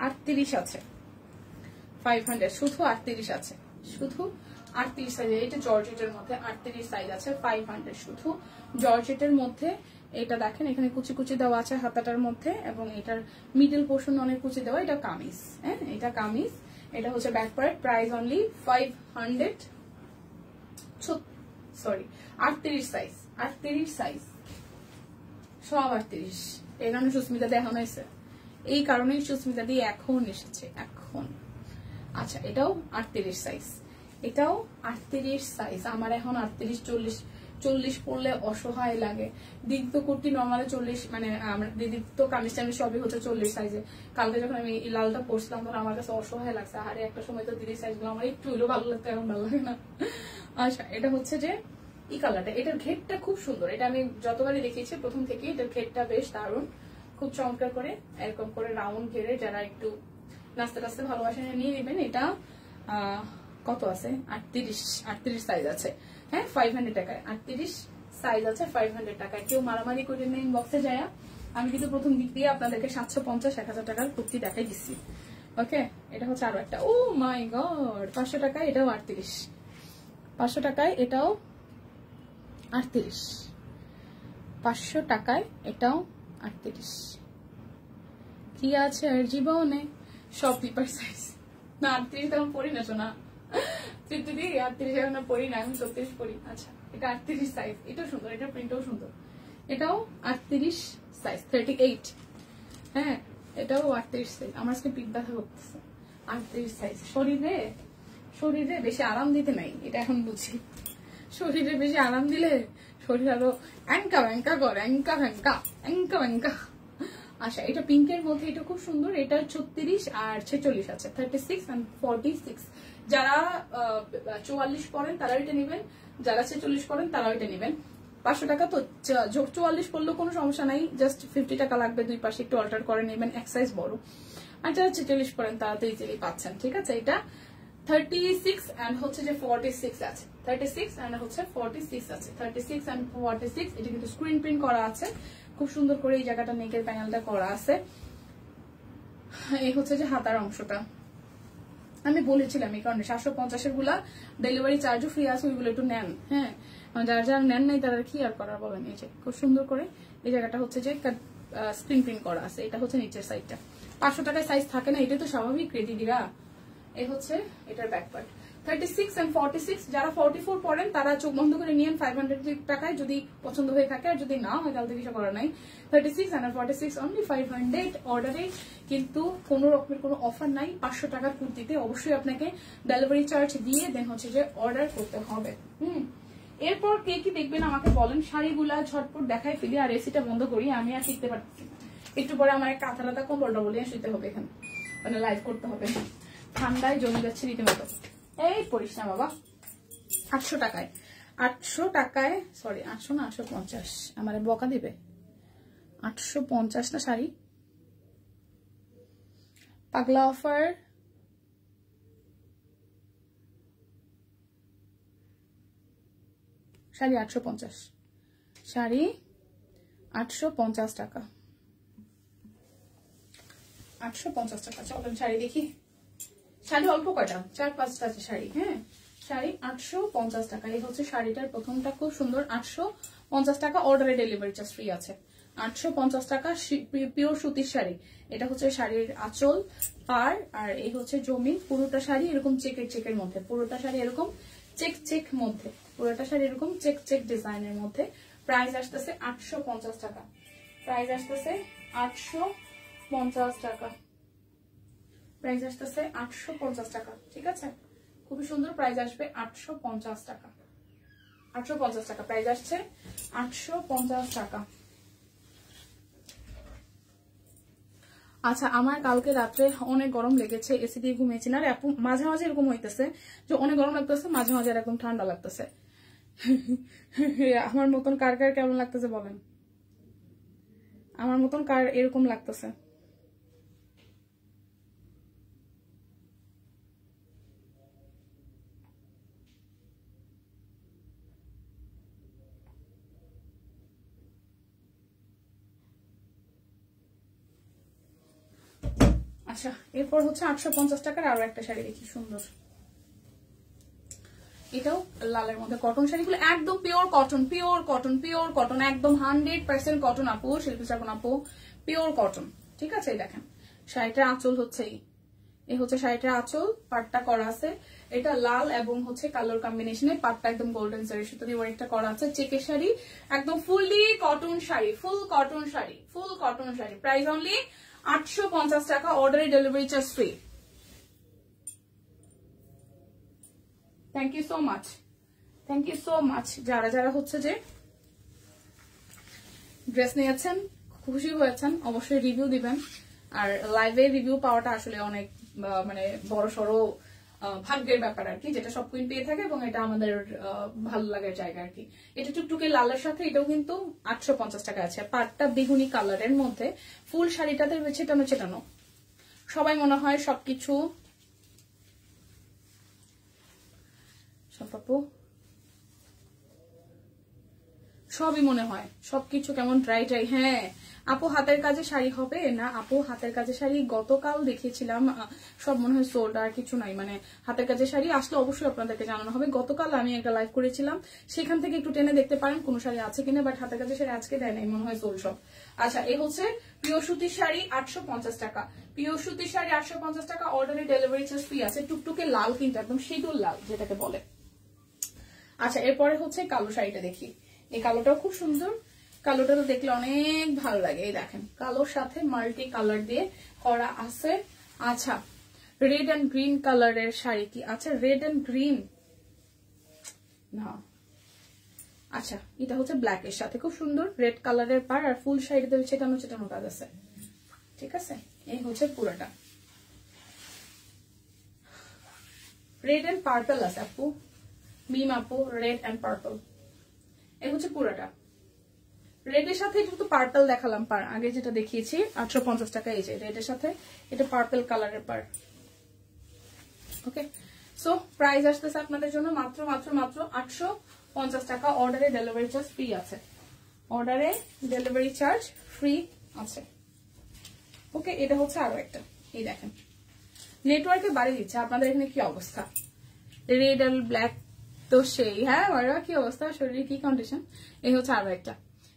S1: 38 আছে 500, শুধু 38 আছে, শুধু 38 সাইজ। এটা জর্জেটের মধ্যে 38 সাইজ আছে 500, শুধু জর্জেটের মধ্যে। এটা দেখেন এখানে কুচি কুচি দেওয়া আছে হাতাটার মধ্যে, এবং এটার মিডল পোর্শন অনেক কুচি দেওয়া। এটা কামিজ, হ্যাঁ এটা কামিজ। এটা হচ্ছে back part, price only 500, sorry 38 size, 38 size, সব 38। এই কারণে সুস্মিতা দিয়ে এখন এসে, এই কারণেই সুস্মিতা দিয়ে এখন এসেছে এখন। আচ্ছা, এটাও 38 সাইজ, এটাও 38 সাইজ। আমার এখন 38 40 পড়লে অসহায় লাগে। দিদি তো কুর্তি নর্মালি 40, মানে দিদি তো কামিজ টামিজ সবই হচ্ছে 40 সাইজে। কালকে যখন আমি লালটা পরছিলাম তখন আমার কাছে অসহায় লাগছে, আরে একটা সময় তো দিদির সাইজ গুলো আমার একটু হলেও ভালো লাগতো, এখন ভালো লাগে না। আচ্ছা, এটা হচ্ছে যে ই কালারটা, এটার ঘেরটা খুব সুন্দর। এটা আমি যতবারই দেখিয়েছি প্রথম থেকে, এটার ঘেরটা বেশ দারুণ, খুব চমৎকার করে এরকম করে রাউন্ড ঘেরে, যারা একটু নাচতে নাচতে ভালোবাসেন নিয়ে নেবেন। এটা কত আছে? 38 সাইজ আছে, হ্যাঁ 500 টাকায় 38 সাইজ আছে 500 টাকায়। কেউ মারামারি করে নেই ইনবক্সে যায়। আমি কিন্তু প্রথম দিক দিয়ে আপনাদেরকে 750-1000 টাকার কুর্তি দেখাই দিচ্ছি। ওকে, এটা হচ্ছে আরো একটা, ও মাই গড, 500 টাকায় এটাও 38, 500 টাকায় এটাও 38, 500 টাকায় এটাও 38। কি আছে আর জীবনে, সব পেপার সাইজ। না 38 তেমন পড়ি না শোনা, 38 এখন পড়ি না, আমি 36 পড়ি। আচ্ছা, এটা 38 সাইজ, এটাও সুন্দর, এটার প্রিন্টও সুন্দর। এটাও 38 সাইজ, 38। হ্যাঁ, এটাও 38 সাইজ। আমার আজকে পিঠ ব্যথা করতেছে। 38 সাইজ। শরীরে বেশি আরাম দিতে নাই, এটা এখন বুঝি। শরীরে বেশি আরাম দিলে শরীর আরো অ্যাঙ্কা ভ্যাঙ্কা করে, অ্যাঙ্কা ভ্যাঙ্কা। আচ্ছা, এটা পিঙ্কের মধ্যে, এটা খুব সুন্দর। এটা 36 আর 46 আছে, 36 and 46। যারা 44 পড়েন তারা এটা নেবেন, যারা 46 পড়েন তারা এটা নেবেন। 500 টাকা তো, 44 পড়লেও কোনো সমস্যা নাই, জাস্ট 50 টাকা লাগবে, দুই পাশে একটু অল্টার করে নেবেন, এক সাইজ বড়। আর যারা 46 পড়েন তারা তো ইজিলি পাচ্ছেন, ঠিক আছে? এটা 36 and হচ্ছে যে 46 আছে, 36 and হচ্ছে 46 আছে, 36 and 46। এটা কিন্তু স্ক্রিন প্রিন্ট করা আছে খুব সুন্দর করে, এই জায়গাটা নেকের প্যানেলটা করা আছে। এই হচ্ছে যে হাতার অংশটা, আমি বলেছিলাম এই কারণে 750 গুলা ডেলিভারি চার্জও ফ্রি আছে, ওইগুলো একটু নেন। হ্যাঁ, যারা নেন নাই তারা কি আর করার বলেন। এই যে খুব সুন্দর করে এই জায়গাটা হচ্ছে যে স্ক্রিন প্রিন্ট করা আছে। এটা হচ্ছে নিচের সাইডটা, 500 টাকায় সাইজ থাকে না, এটা তো স্বাভাবিক রে দিদিরা। এই হচ্ছে এটার ব্যাক পার্ট, 36 and 46। যারা 44 পড়েন তারা চোখ বন্ধ করে নিয়েন 500 টাকায়, যদি পছন্দ হয়ে থাকে। আর যদি না হয় তাহলে তো কিছু করার নাই। 36 and 46 অনলি 500 অর্ডারে, কিন্তু কোনো রকমের কোনো অফার নাই। 500 টাকার কুর্তিতে অবশ্যই আপনাকে ডেলিভারি চার্জ দিয়ে দেন হচ্ছে যে অর্ডার করতে হবে। এরপর কে কি দেখবেন আমাকে বলেন। শাড়িগুলা ঝটপট দেখাই ফেলি, আর এসিটা বন্ধ করি, আমি আর শিখতে পারছি না। একটু পরে আমার কাঁথা কম্বলটা বলে শুতে হবে, এখানে মানে লাইভ করতে হবে, ঠান্ডায় জমে যাচ্ছে রীতিমতো। এই পড়িস না বাবা। 800 টাকায়, 800 টাকায়, সরি 800 না 850, আমার বকা দিবে। 850 না শাড়ি, পাগলা অফার। শাড়ি 850, শাড়ি 850 টাকা, 850 টাকা। চলেন শাড়ি দেখি। শাড়ি অল্প কয়টা, 4-5টা আছে শাড়ি। হ্যাঁ, শাড়ি 850 টাকা। এই হচ্ছে শাড়িটার প্রথমটা, খুব সুন্দর, 850 টাকা। অর্ডারে ডেলিভারি চার্জ ফ্রি আছে। 850 টাকা, পিওর সুতির শাড়ি। এটা হচ্ছে শাড়ির আঁচল, পাড়, আর এই হচ্ছে জমি। পুরোটা শাড়ি এরকম চেকের মধ্যে, পুরোটা শাড়ি এরকম চেক মধ্যে, পুরোটা শাড়ি এরকম চেক ডিজাইনের মধ্যে। প্রাইস আসতেছে 850 টাকা, প্রাইস আসতেছে 850 টাকা। প্রাইস আসতেছে 850 টাকা। ঠিক আছে, খুবই সুন্দর। প্রাইস আসবে 850 টাকা। 850 টাকা প্রাইস আসছে, 850 টাকা। আচ্ছা, আমার কালকে রাত্রে অনেক গরম লেগেছে, এসি দিয়ে ঘুমিয়েছি না। আপু মাঝে মাঝে এরকম হইতেছে যে অনেক গরম লাগতেছে, মাঝে মাঝে একদম ঠান্ডা লাগতেছে। আমার মতন কার কার কেমন লাগতেছে বলেন? আমার মতন কার এরকম লাগতেছে? আচ্ছা, এরপর হচ্ছে 850 টাকার আরো একটা শাড়ি দেখি, সুন্দর। এটাও লালের মধ্যে কটন শাড়িগুলো একদম pure cotton, pure cotton, pure cotton, একদম 100% কটন আপু, শিল্পী চাকন আপু, পিওর কটন। ঠিক আছে, এই দেখেন শাড়িটার আঁচল হচ্ছে এই হচ্ছে শাড়িটার আঁচল, পাটটা করা আছে। এটা লাল এবং হচ্ছে কালোর কম্বিনেশনে, পাটটা একদম গোল্ডেন শাড়ি সুতো দিয়ে ওয়ার্কটা করা আছে। চেকের শাড়ি, একদম fully cotton sari, full cotton sari, full cotton sari. Price only 850 টাকা, অর্ডারে delivery charge free. Thank you so much, thank you so much. যারা যারা হচ্ছে যে ড্রেস নিয়েছেন, খুশি হয়েছেন, অবশ্যই রিভিউ দিবেন। আর লাইভে রিভিউ পাওয়াটা আসলে অনেক মানে বড় সড়ো ভাগ্যের ব্যাপার আর কি, যেটা সব কুইন পেয়ে থাকে এবং এটা আমাদের ভালো লাগার জায়গা আর কি। এটা টুকটুকে লালের সাথে এটাও কিন্তু 850 টাকা আছে। পাটটা বেগুনি কালারের মধ্যে, ফুল শাড়িটাতে ছেটানো ছেটানো। সবাই মনে হয় সবকিছু আপু সবই মনে হয় সবকিছু কেমন ড্রাই ড্রাই। হ্যাঁ আপু, হাতের কাজে শাড়ি হবে না আপু? হাতের কাজে শাড়ি গতকাল দেখিয়েছিলাম, সব মনে হয় সোল্ড, আর কিছু নাই। মানে হাতের কাজে শাড়ি আসলে অবশ্যই আপনাদেরকে জানানো হবে। গতকাল আমি একটা লাইভ করেছিলাম, সেখান থেকে একটু টেনে দেখতে পারেন কোন শাড়ি আছে কিনা, বাট হাতের কাজে শাড়ি আজকে দেয় নাই, মনে হয় সোল্ড সব। আচ্ছা, এই হচ্ছে পিওর সুতির শাড়ি 850 টাকা। পিওর সুতির শাড়ি 850 টাকা, অর্ডারে ডেলিভারি চার্জ ফ্রি আছে। টুকটুকে লাল কিন্তু একদম সিঁদুর লাল যেটাকে বলে। আচ্ছা, এরপরে হচ্ছে কালো শাড়িটা দেখি। এই কালোটাও খুব সুন্দর, কালোটা তো দেখলে অনেক ভালো লাগে। এই দেখেন কালোর সাথে মাল্টি কালার দিয়ে করা আছে। আচ্ছা, রেড এন্ড গ্রিন কালারের শাড়ি কি? আচ্ছা, রেড এন্ড গ্রিন না, আচ্ছা এটা হচ্ছে ব্ল্যাক এর সাথে খুব সুন্দর রেড কালারের পার, আর ফুল শাড়িতে ছেটানো ছেটানো কাজ আছে। ঠিক আছে, এই হচ্ছে পুরোটা রেড এন্ড পার্পল আছে আপু, মিম আপু, রেড এন্ড পার্পল। এই হচ্ছে পুরোটা রেড এর সাথে, একটু পার্পল দেখালাম পার আগে যেটা দেখিয়েছি 850 টাকা। এই যে রেড এর সাথে এটা পার্পল কালারের পার। ওকে, সো প্রাইস আসতেছে আপনাদের জন্য মাত্র মাত্র মাত্র 850 টাকা, অর্ডারে ডেলিভারি চার্জ ফ্রি আছে। অর্ডারে ডেলিভারি চার্জ ফ্রি আছে। ওকে, এটা হচ্ছে আরো একটা। এই দেখেন নেটওয়ার্কে বাড়িয়ে দিচ্ছে, আপনাদের এখানে কি অবস্থা? রেড আর ব্ল্যাক তো সেই, হ্যাঁ মারা কি অবস্থা, শরীরের কি কন্ডিশন? এই হচ্ছে আরো একটা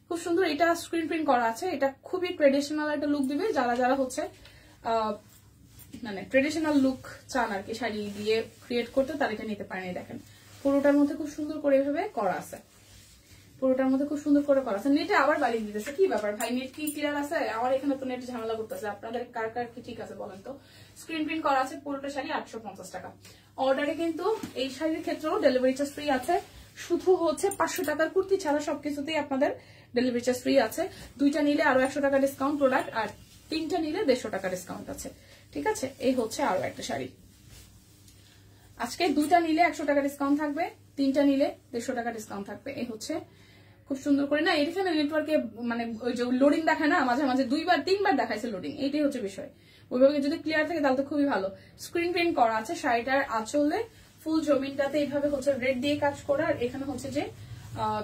S1: খুব সুন্দর, এটা স্ক্রিন প্রিন্ট করা আছে। এটা খুবই ট্রেডিশনাল একটা লুক দিবে, যারা যারা হচ্ছে মানে ট্রেডিশনাল লুক চান আর কি শাড়ি দিয়ে ক্রিয়েট করতে, তারা এটা নিতে পারেন। দেখেন পুরোটার মধ্যে খুব সুন্দর করে এভাবে করা আছে, পুরোটার মধ্যে খুব সুন্দর করে করা আছে। নেটে আবার বাড়িয়ে দিতেছে, কি ব্যাপার ভাই, নেট কি ক্লিয়ার আছে? আমার এখানে তো নেট ঝামেলা করতেছে, আপনাদের কার কার কি ঠিক আছে বলেন তো? স্ক্রিন প্রিন্ট করা আছে, পুরোটা শাড়ি 850 টাকা। অর্ডারে কিন্তু এই শাড়ির ক্ষেত্রেও ডেলিভারি চার্জ ফ্রি আছে, শুধু হচ্ছে 500 টাকার কুর্তি ছাড়া সবকিছুতেই আপনাদের ডেলিভারি চার্জ ফ্রি আছে। দুইটা নিলে আরো 100 টাকা ডিসকাউন্ট প্রোডাক্ট, আর তিনটা নিলে 150 টাকা ডিসকাউন্ট আছে। ঠিক আছে, এই হচ্ছে আরো একটা শাড়ি। আজকে দুইটা নিলে 100 টাকা ডিসকাউন্ট থাকবে, তিনটা নিলে 150 টাকা ডিসকাউন্ট থাকবে। এই হচ্ছে খুব সুন্দর করে না, এখানে নেটওয়ার্কে মানে ওই যে লোডিং দেখায় না, মাঝে মাঝে 2বার 3বার দেখাইছে লোডিং, এইটাই হচ্ছে বিষয়। ওইভাবে যদি ক্লিয়ার থাকে তাহলে তো খুবই ভালো। স্ক্রিন প্রিন্ট করা আছে শাড়িটার আঁচলে, ফুল জমিনটাতে এইভাবে হচ্ছে রেড দিয়ে কাজ করা, আর এখানে হচ্ছে যে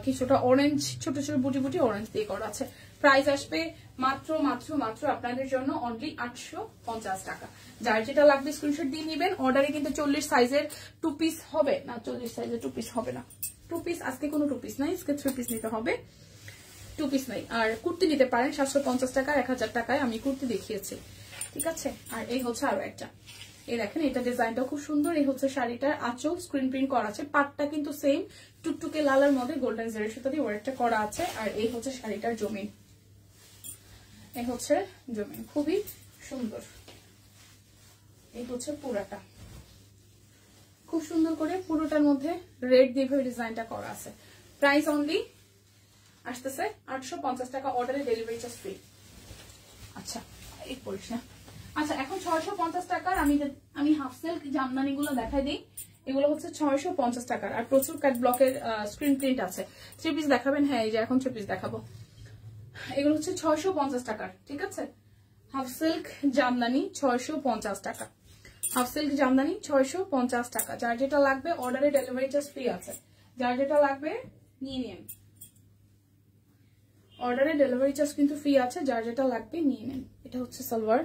S1: কিছুটা অরেঞ্জ, ছোট ছোট বুটি বুটি অরেঞ্জ দিয়ে করা আছে। প্রাইস আসবে মাত্র মাত্র মাত্র আপনাদের জন্য অনলি 850 টাকা। যার যেটা লাগবে স্ক্রিনশট দিয়ে নিবেন। অর্ডারে কিন্তু 40 সাইজের 2 পিস হবে না, 40 সাইজের 2 পিস হবে না, 2 পিস আজকে কোনো 2 পিস নাই, আজকে 3 পিস নিতে হবে, 2 পিস নাই। আর কুর্তি নিতে পারেন 750 টাকা, 1000 টাকায় আমি কুর্তি দেখিয়েছি। ঠিক আছে, আর এই হচ্ছে আরো একটা, এই দেখেন এটা ডিজাইনটা খুব সুন্দর। এই হচ্ছে শাড়িটার আঁচল, স্ক্রিন প্রিন্ট করা আছে, পাটটা কিন্তু সেম টুকটুকে লালের মধ্যে গোল্ডেন জারি সুতা দিয়ে ওয়ার্কটা করা আছে। আর এই হচ্ছে শাড়িটার জমিন, এই হচ্ছে জমিন, খুবই সুন্দর। এই হচ্ছে পুরাটা, খুব সুন্দর করে পুরোটার মধ্যে রেড দিয়ে ডিজাইনটা করা আছে। প্রাইস অনলি আসতেছে 850 টাকা, অর্ডারে ডেলিভারি চার্জ ফ্রি। আচ্ছা এই পড়িস না। আচ্ছা এখন 650 টাকার আমি হাফ সিল্ক জামদানি গুলো দেখাই দিই। এগুলো হচ্ছে 650 টাকার, আর প্রচুর কাট ব্লকের স্ক্রিন প্রিন্ট আছে। 3 পিস দেখাবেন? হ্যাঁ এই যে এখন 3 পিস দেখাবো। এগুলো হচ্ছে 650 টাকার, ঠিক আছে। হাফ সিল্ক জামদানি 650 টাকা, হাফ সিল্ক জামদানি 650 টাকা। যার যেটা লাগবে অর্ডারে ডেলিভারি চার্জ ফ্রি আছে, যার যেটা লাগবে নিয়ে নিন। অর্ডারে ডেলিভারি চার্জ কিন্তু ফ্রি আছে, যার যেটা লাগবে নিয়ে নিন। এটা হচ্ছে সালোয়ার,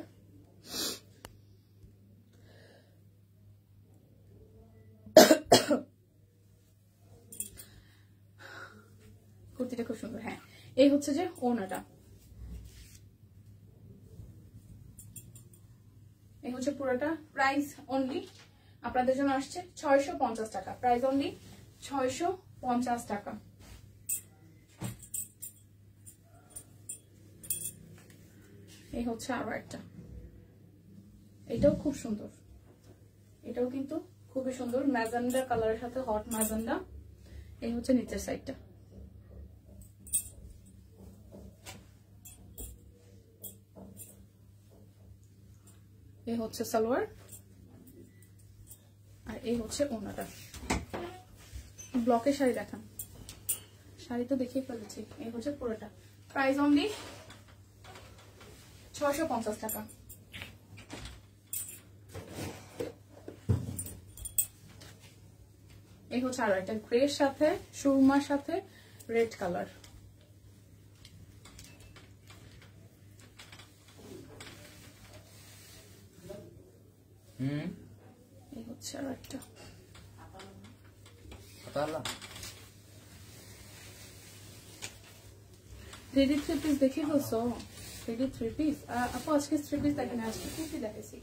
S1: কুর্তিটা খুব সুন্দর। হ্যাঁ এই হচ্ছে যে ওড়নাটা, এই হচ্ছে পুরোটা। প্রাইস অনলি আপনাদের জন্য আসছে 650 টাকা, প্রাইস অনলি 650 টাকা। এই হচ্ছে আরো একটা, এটাও খুব সুন্দর, এটাও কিন্তু খুবই সুন্দর ম্যাজেন্ডা কালারের সাথে, হট ম্যাজেন্ডা। এই হচ্ছে নিচের সাইডটা, এই হচ্ছে সালোয়ার, আর এই হচ্ছে ওড়নাটা। ব্লকের শাড়ি দেখান, শাড়ি তো দেখিয়ে ফেলেছি। এই হচ্ছে পুরোটা, প্রাইস অনলি 650 টাকা। এই হচ্ছে আরো একটা গ্রের সাথে সুরমার সাথে রেড কালার। এই হচ্ছে আরো একটা, রেডি 3 পিস দেখে বলছো? রেডি 3 পিস আপু আজকে 3 পিস দেখেন, আজকে কুর্তি দেখেছি।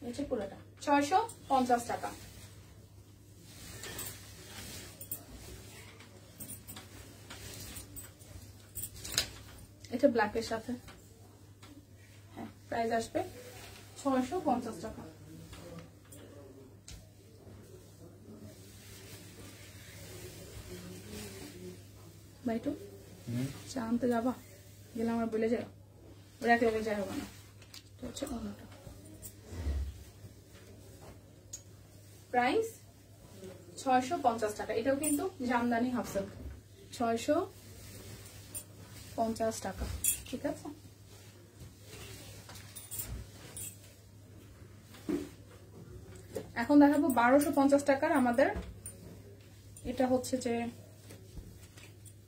S1: এই হচ্ছে পুরোটা 650 টাকা। এটা ব্ল্যাকের সাথে, হ্যাঁ প্রাইস আসবে 650 টাকা। বাইটু চা আনতে যাবা? গেলে আমার বলে যাও, ওরা এক লগে যাই হবে না। এটা হচ্ছে অন্যটা, প্রাইস 650 টাকা। এটাও কিন্তু জামদানি হাফ সিল্ক, 650 টাকা, ঠিক আছে। এখন দেখাবো 1250 টাকার আমাদের, এটা হচ্ছে যে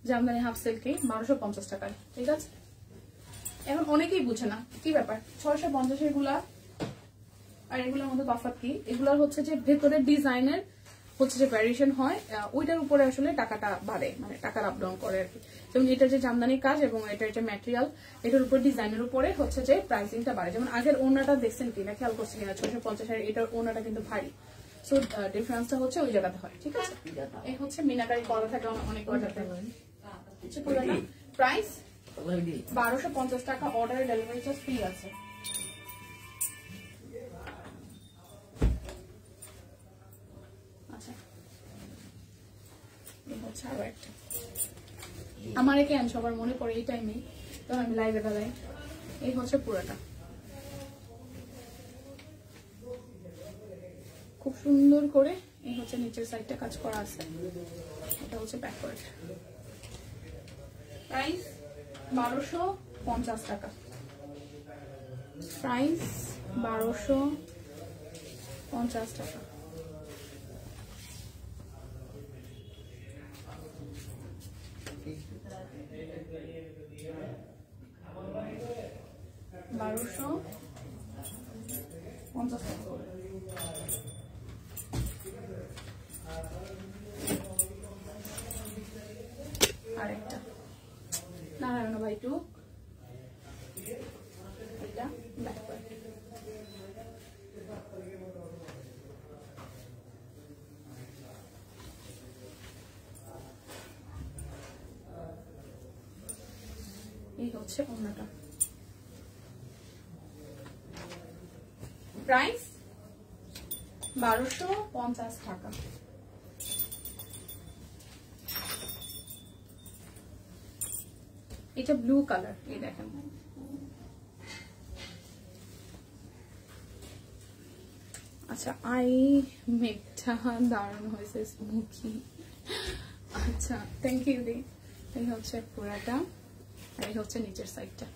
S1: জামদানি হাফ সিল্ক 1250 টাকার, ঠিক আছে। এখন অনেকেই বুঝে না কি ব্যাপার 650 এগুলা আর এগুলোর মধ্যে তফাৎ কি। এগুলোর হচ্ছে যে ভেতরের ডিজাইনের হচ্ছে যে ভ্যারিয়েশন হয়, ওইটার উপরে আসলে টাকাটা বাড়ে, মানে টাকার আপ ডাউন করে আর কি। যেমন এটা যে জামদানি কাজ এবং এটার যে ম্যাটেরিয়াল, এটার উপর ডিজাইনের উপরে হচ্ছে যে প্রাইসিংটা বাড়ে। যেমন আগের ওড়নাটা দেখছেন কিনা খেয়াল করছেন কিনা, 650 এর এটার ওড়নাটা কিন্তু ভারী, সো ডিফারেন্সটা হচ্ছে ওই জায়গাতে হয়, ঠিক আছে। এই হচ্ছে মিনাকারি করা থাকে অনেক জায়গাতে। প্রাইস 1250 টাকা, অর্ডারে ডেলিভারি চার্জ ফ্রি আছে। আচ্ছা এই হচ্ছে আরো একটা, আমার কেন সবার মনে পড়ে এই টাইমে তখন আমি লাইভে বেলায়। এই হচ্ছে পুরোটা, খুব সুন্দর করে এই হচ্ছে নিচের সাইডটা কাজ করা আছে। এটা হচ্ছে ব্যাকওয়ার্ড, প্রাইস 1250 টাকা, প্রাইস 1250 টাকা। আরেকটা নারায়ণ ভাই টু, এটা ব্যাকওয়ার্ড, এই হচ্ছে ওড়নাটা। প্রাইস 1250 টাকা। এটা ব্লু কালার, এই দেখেন। আচ্ছা, আই মেকটা দারুণ হয়েছে, স্মোকি। আচ্ছা, থ্যাংক ইউ দি। এই হচ্ছে পুরাটা, আর এই হচ্ছে নিচের সাইডটা।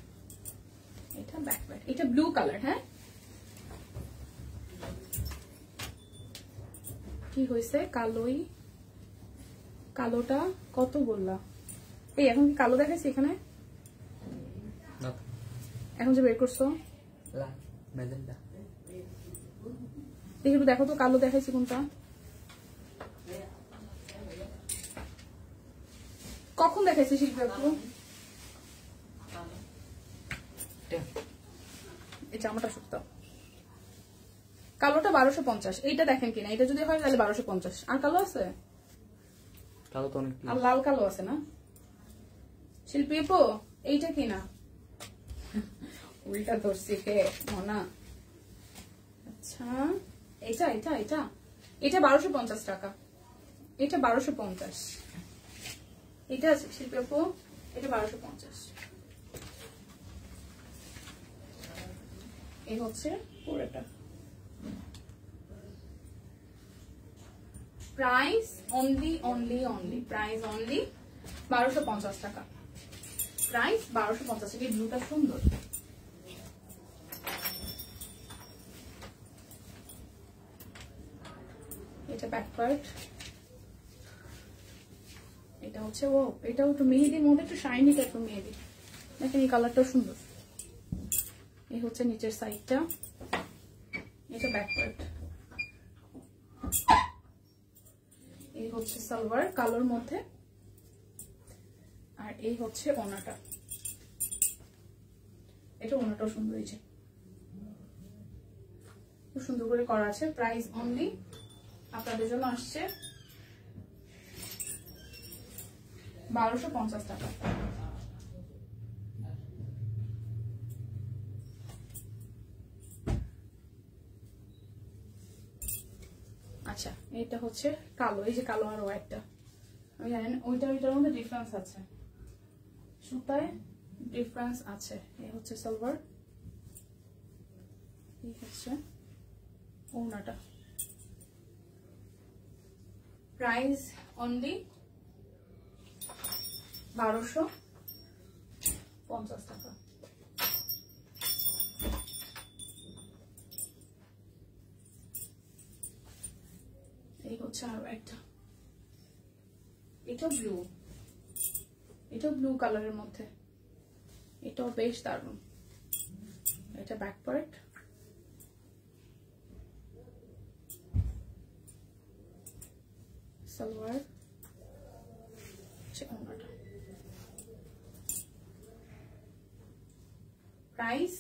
S1: এটা ব্যাক পার্ট, এটা ব্লু কালার। হ্যাঁ, কি হয়েছে? কালোই, কালোটা কত বললা? এই এখন কি কালো দেখাইছি এখানে? এখন যে বের করছো দেখো তো, কালো দেখাইছি কোনটা? কখন দেখাইছি শিল্পী আপু? এই জামাটা সুতা, কালোটা 1250। এইটা দেখেন কিনা, এটা যদি হয় তাহলে 1250। আর কালো আছে? কালো তো অনেক, আর লাল কালো আছে না শিল্পী আপু? এইটা কিনা? উল্টা ধরছি কে মনা। আচ্ছা, এটা এটা এটা এটা 1250 টাকা। এটা 1250। এটা আছে শিল্পী আপু, এটা 1250। এই হচ্ছে পুরোটা। Price only only only, price only 1250 টাকা। প্রাইস 1250 টাকা। এই ব্লুটা সুন্দর। এটা ব্যাক পার্ট। এটা হচ্ছে ও, এটাও একটু মেহেদির মধ্যে, একটু শাইনি টাইপের মেহেদি। দেখেন এই কালারটাও সুন্দর। এই হচ্ছে নিচের সাইডটা, এটা ব্যাক পার্ট। এই হচ্ছে সালোয়ার কালোর মধ্যে, আর এই হচ্ছে ওনাটা। এটা ওনাটাও সুন্দর, হয়েছে খুব সুন্দর করে করা আছে। প্রাইস অনলি আপনাদের জন্য আসছে 1250 টাকা। আচ্ছা, এটা হচ্ছে কালো। এই যে কালো আর হোয়াইটটা, আমি জানেন ওইটার মধ্যে ডিফারেন্স আছে, সুতায় ডিফারেন্স আছে। এই হচ্ছে সালোয়ার, এই হচ্ছে ওড়নাটা। প্রাইস অনলি 1250 টাকা। এই হচ্ছে আরো একটা, এটা ব্লু, এটা ব্লু কালারের মধ্যে, এটাও বেশ দারুণ। এটা ব্যাক পার্ট, সালোয়ার, ওড়নাটা। প্রাইস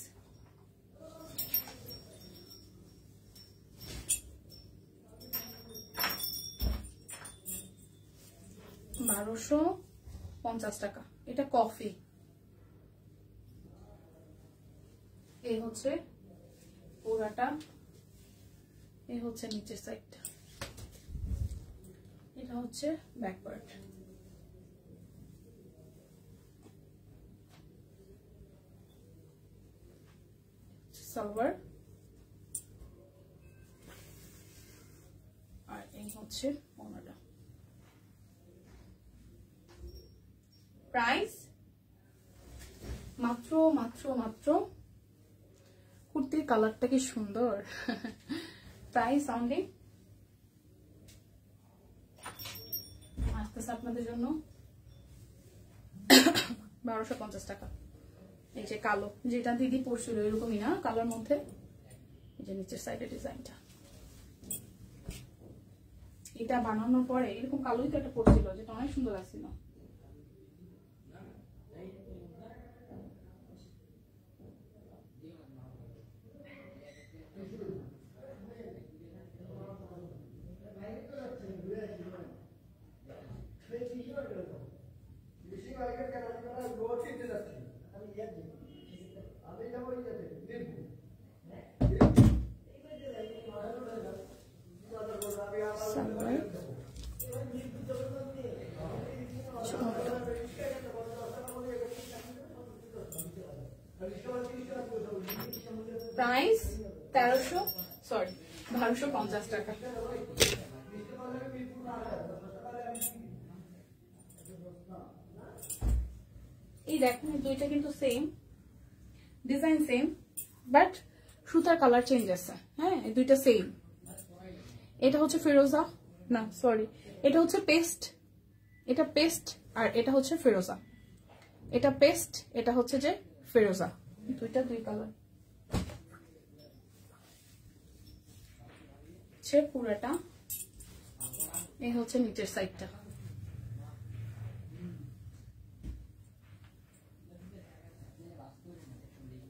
S1: $1250 টাকা। এটা কফি। এই হচ্ছে পুরাটা, এই হচ্ছে নিচের সাইডটা, এটা হচ্ছে ব্যাক পার্ট। সালোয়ার, আর এই হচ্ছে ওড়নাটা। প্রাইস মাত্র মাত্র মাত্র, কুর্তির কালারটা কি সুন্দর। প্রাইস অনলি আসতেছে আপনাদের জন্য 1250 টাকা। এই যে কালো, যেটা দিদি পরছিল এরকমই না কালার মধ্যে, এই যে নিচের সাইডের ডিজাইনটা। এটা বানানোর পরে এরকম কালোই তো একটা পরছিল, যেটা অনেক সুন্দর লাগছিল। প্রাইস 1250 টাকা। এই দেখেন দুইটা কিন্তু সেম ডিজাইন, সেম বাট সুতার কালার চেঞ্জ আছে। হ্যাঁ, এই দুইটা সেম। এটা হচ্ছে ফিরোজা, না সরি, এটা হচ্ছে পেস্ট, এটা পেস্ট আর এটা হচ্ছে ফিরোজা। এটা পেস্ট, এটা হচ্ছে যে ফিরোজা, দুইটা দুই কালার। পুরাটা এই হচ্ছে নিচের সাইডটা।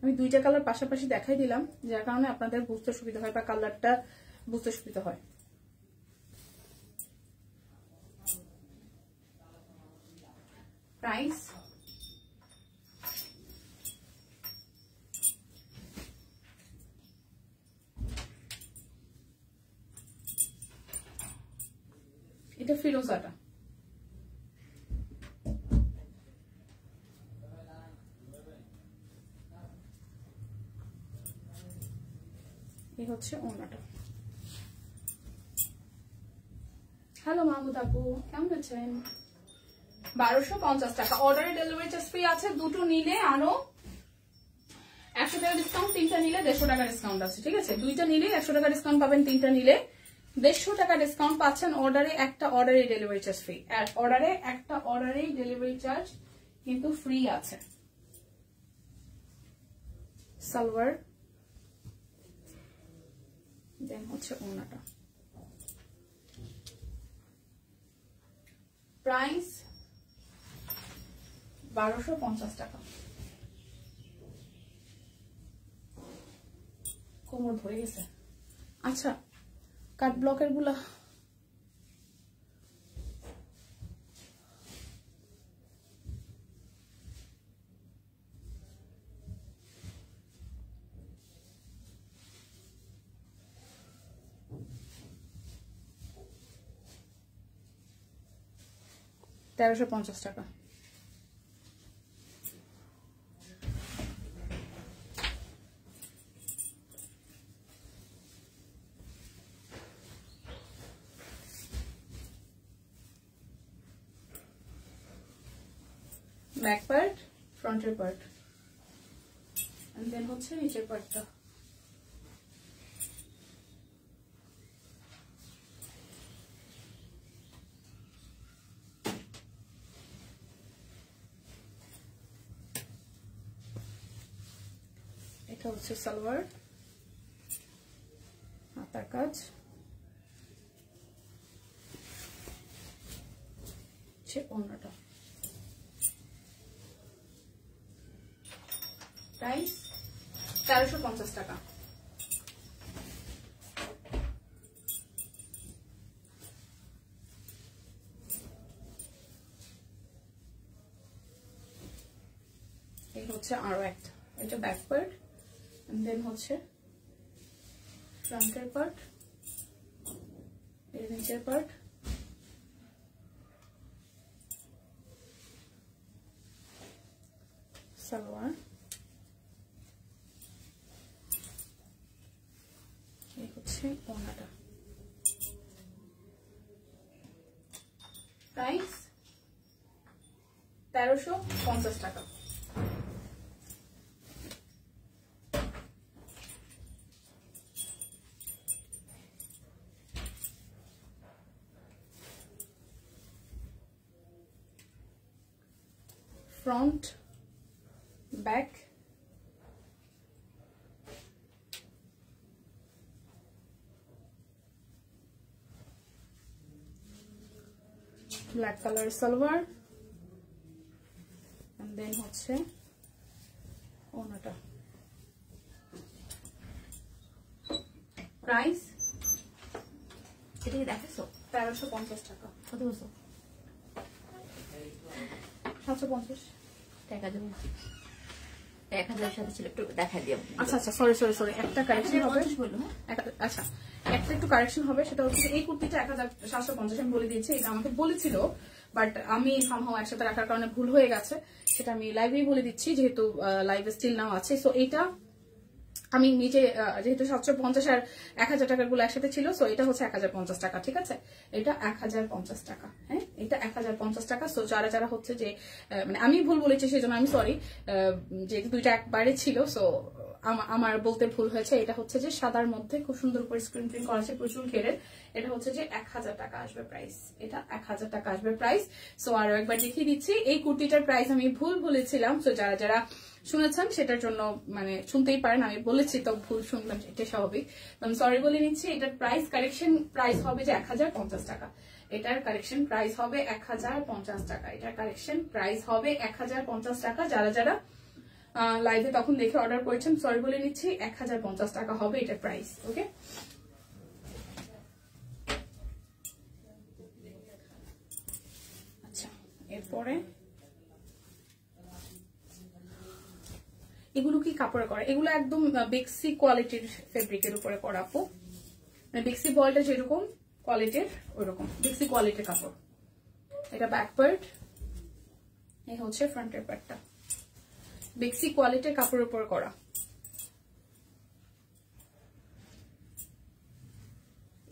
S1: আমি দুইটা কালার পাশাপাশি দেখাই দিলাম, যার কারণে আপনাদের বুঝতে সুবিধা হয় বা কালারটা বুঝতে সুবিধা হয়। প্রাইস এটা ফিরোজাটা, এই হচ্ছে ওড়নাটা। হ্যালো মাহমুদ আপু, কেমন আছেন? 1250 টাকা। অর্ডারে ডেলিভারি চার্জ ফ্রি আছে। দুটো নিলে আরো 100 টাকা ডিসকাউন্ট, তিনটা নিলে 150 টাকা ডিসকাউন্ট আছে। ঠিক আছে, দুইটা নিলে 100 টাকা ডিসকাউন্ট পাবেন, তিনটা নিলে 150 টাকা ডিসকাউন্ট পাচ্ছেন। অর্ডারে একটা অর্ডারে ডেলিভারি চার্জ ফ্রি, আর অর্ডারে একটা অর্ডারে ডেলিভারি চার্জ কিন্তু ফ্রি আছে। সালোয়ার দেন হচ্ছে ওড়নাটা। প্রাইস 1250 টাকা। কোমর ধরে গেছে। আচ্ছা, কাট ব্লকের গুলা $1350 টাকা। ব্যাক পার্ট, ফ্রন্টের পার্ট, এন্ড দেন হচ্ছে নিচের পার্টটা। এটা হচ্ছে সালোয়ার, হাতার কাজ, ওড়নাটা। প্রাইস 1350 টাকা। এই হচ্ছে আরো একটা, এটা ব্যাক পার্ট, এন্ড দেন হচ্ছে ফ্রন্টের পার্ট, এর নিচের পার্ট, সালোয়ার, এই হচ্ছে ওড়নাটা। প্রাইস 1350 টাকা। Front, back, black colour salwar, and then হচ্ছে ওড়নাটা। প্রাইস
S2: এটা কি দেখেছো?
S1: 1350 টাকা।
S2: কত বলছো?
S1: 750
S2: টাকা দেবো। 1000 সাথে ছিল, একটু দেখা দিও।
S1: আচ্ছা আচ্ছা, সরি সরি সরি, একটা কারেকশন হবে।
S2: 1050 বললো।
S1: আচ্ছা, একটা একটু কারেকশন হবে, সেটা হচ্ছে এই কুর্তিটা 1750 আমি বলে দিয়েছি। এটা আমাকে বলেছিল, বাট আমি সামহাও একসাথে রাখার কারণে ভুল হয়ে গেছে, সেটা আমি লাইভেই বলে দিচ্ছি, যেহেতু লাইভে স্টিল নাও আছে। সো এইটা আমি নিজে যেহেতু 750 আর 1000 টাকার গুলো একসাথে ছিল, সো এটা হচ্ছে 1050 টাকা, ঠিক আছে? এটা 1050 টাকা, হ্যাঁ, এটা 1050 টাকা। সো যারা যারা হচ্ছে যে মানে আমি ভুল বলেছি সেজন্য আমি সরি, যেহেতু দুইটা একবারে ছিল, সো আমার বলতে ভুল হয়েছে। এটা হচ্ছে যে সাদার মধ্যে খুব সুন্দর করে স্ক্রিন প্রিন্ট করা আছে, প্রচুর ঘেরের। এটা হচ্ছে যে 1000 টাকা আসবে প্রাইস, এটা 1000 টাকা আসবে প্রাইস। সো আরো একবার দেখিয়ে দিচ্ছি, এই কুর্তিটার প্রাইস আমি ভুল বলেছিলাম। সো যারা যারা শুনেছেন সেটার জন্য মানে শুনতেই পারেন, আমি বলেছি তো ভুল শুনলাম, এটা স্বাভাবিক, আমি সরি বলে নিচ্ছি। এটার প্রাইস কারেকশন প্রাইস হবে যে 1050 টাকা, এটার কারেকশন প্রাইস হবে 1050 টাকা, এটার কারেকশন প্রাইস হবে 1050 টাকা। যারা যারা লাইভে তখন দেখে অর্ডার করেছেন সরি বলে নিচ্ছি, 1050 টাকা হবে এটার প্রাইস। ওকে, আচ্ছা এরপরে এগুলো কি কাপড়ে করা? এগুলো একদম বেক্সি কোয়ালিটির ফেব্রিকের উপরে করা আপু, মানে বেক্সি বলটা যেরকম কোয়ালিটির ওইরকম বেক্সি কোয়ালিটির কাপড়। এটা ব্যাক পার্ট, এই হচ্ছে ফ্রন্টের পার্টটা, বেক্সি কোয়ালিটির কাপড়ের উপর করা।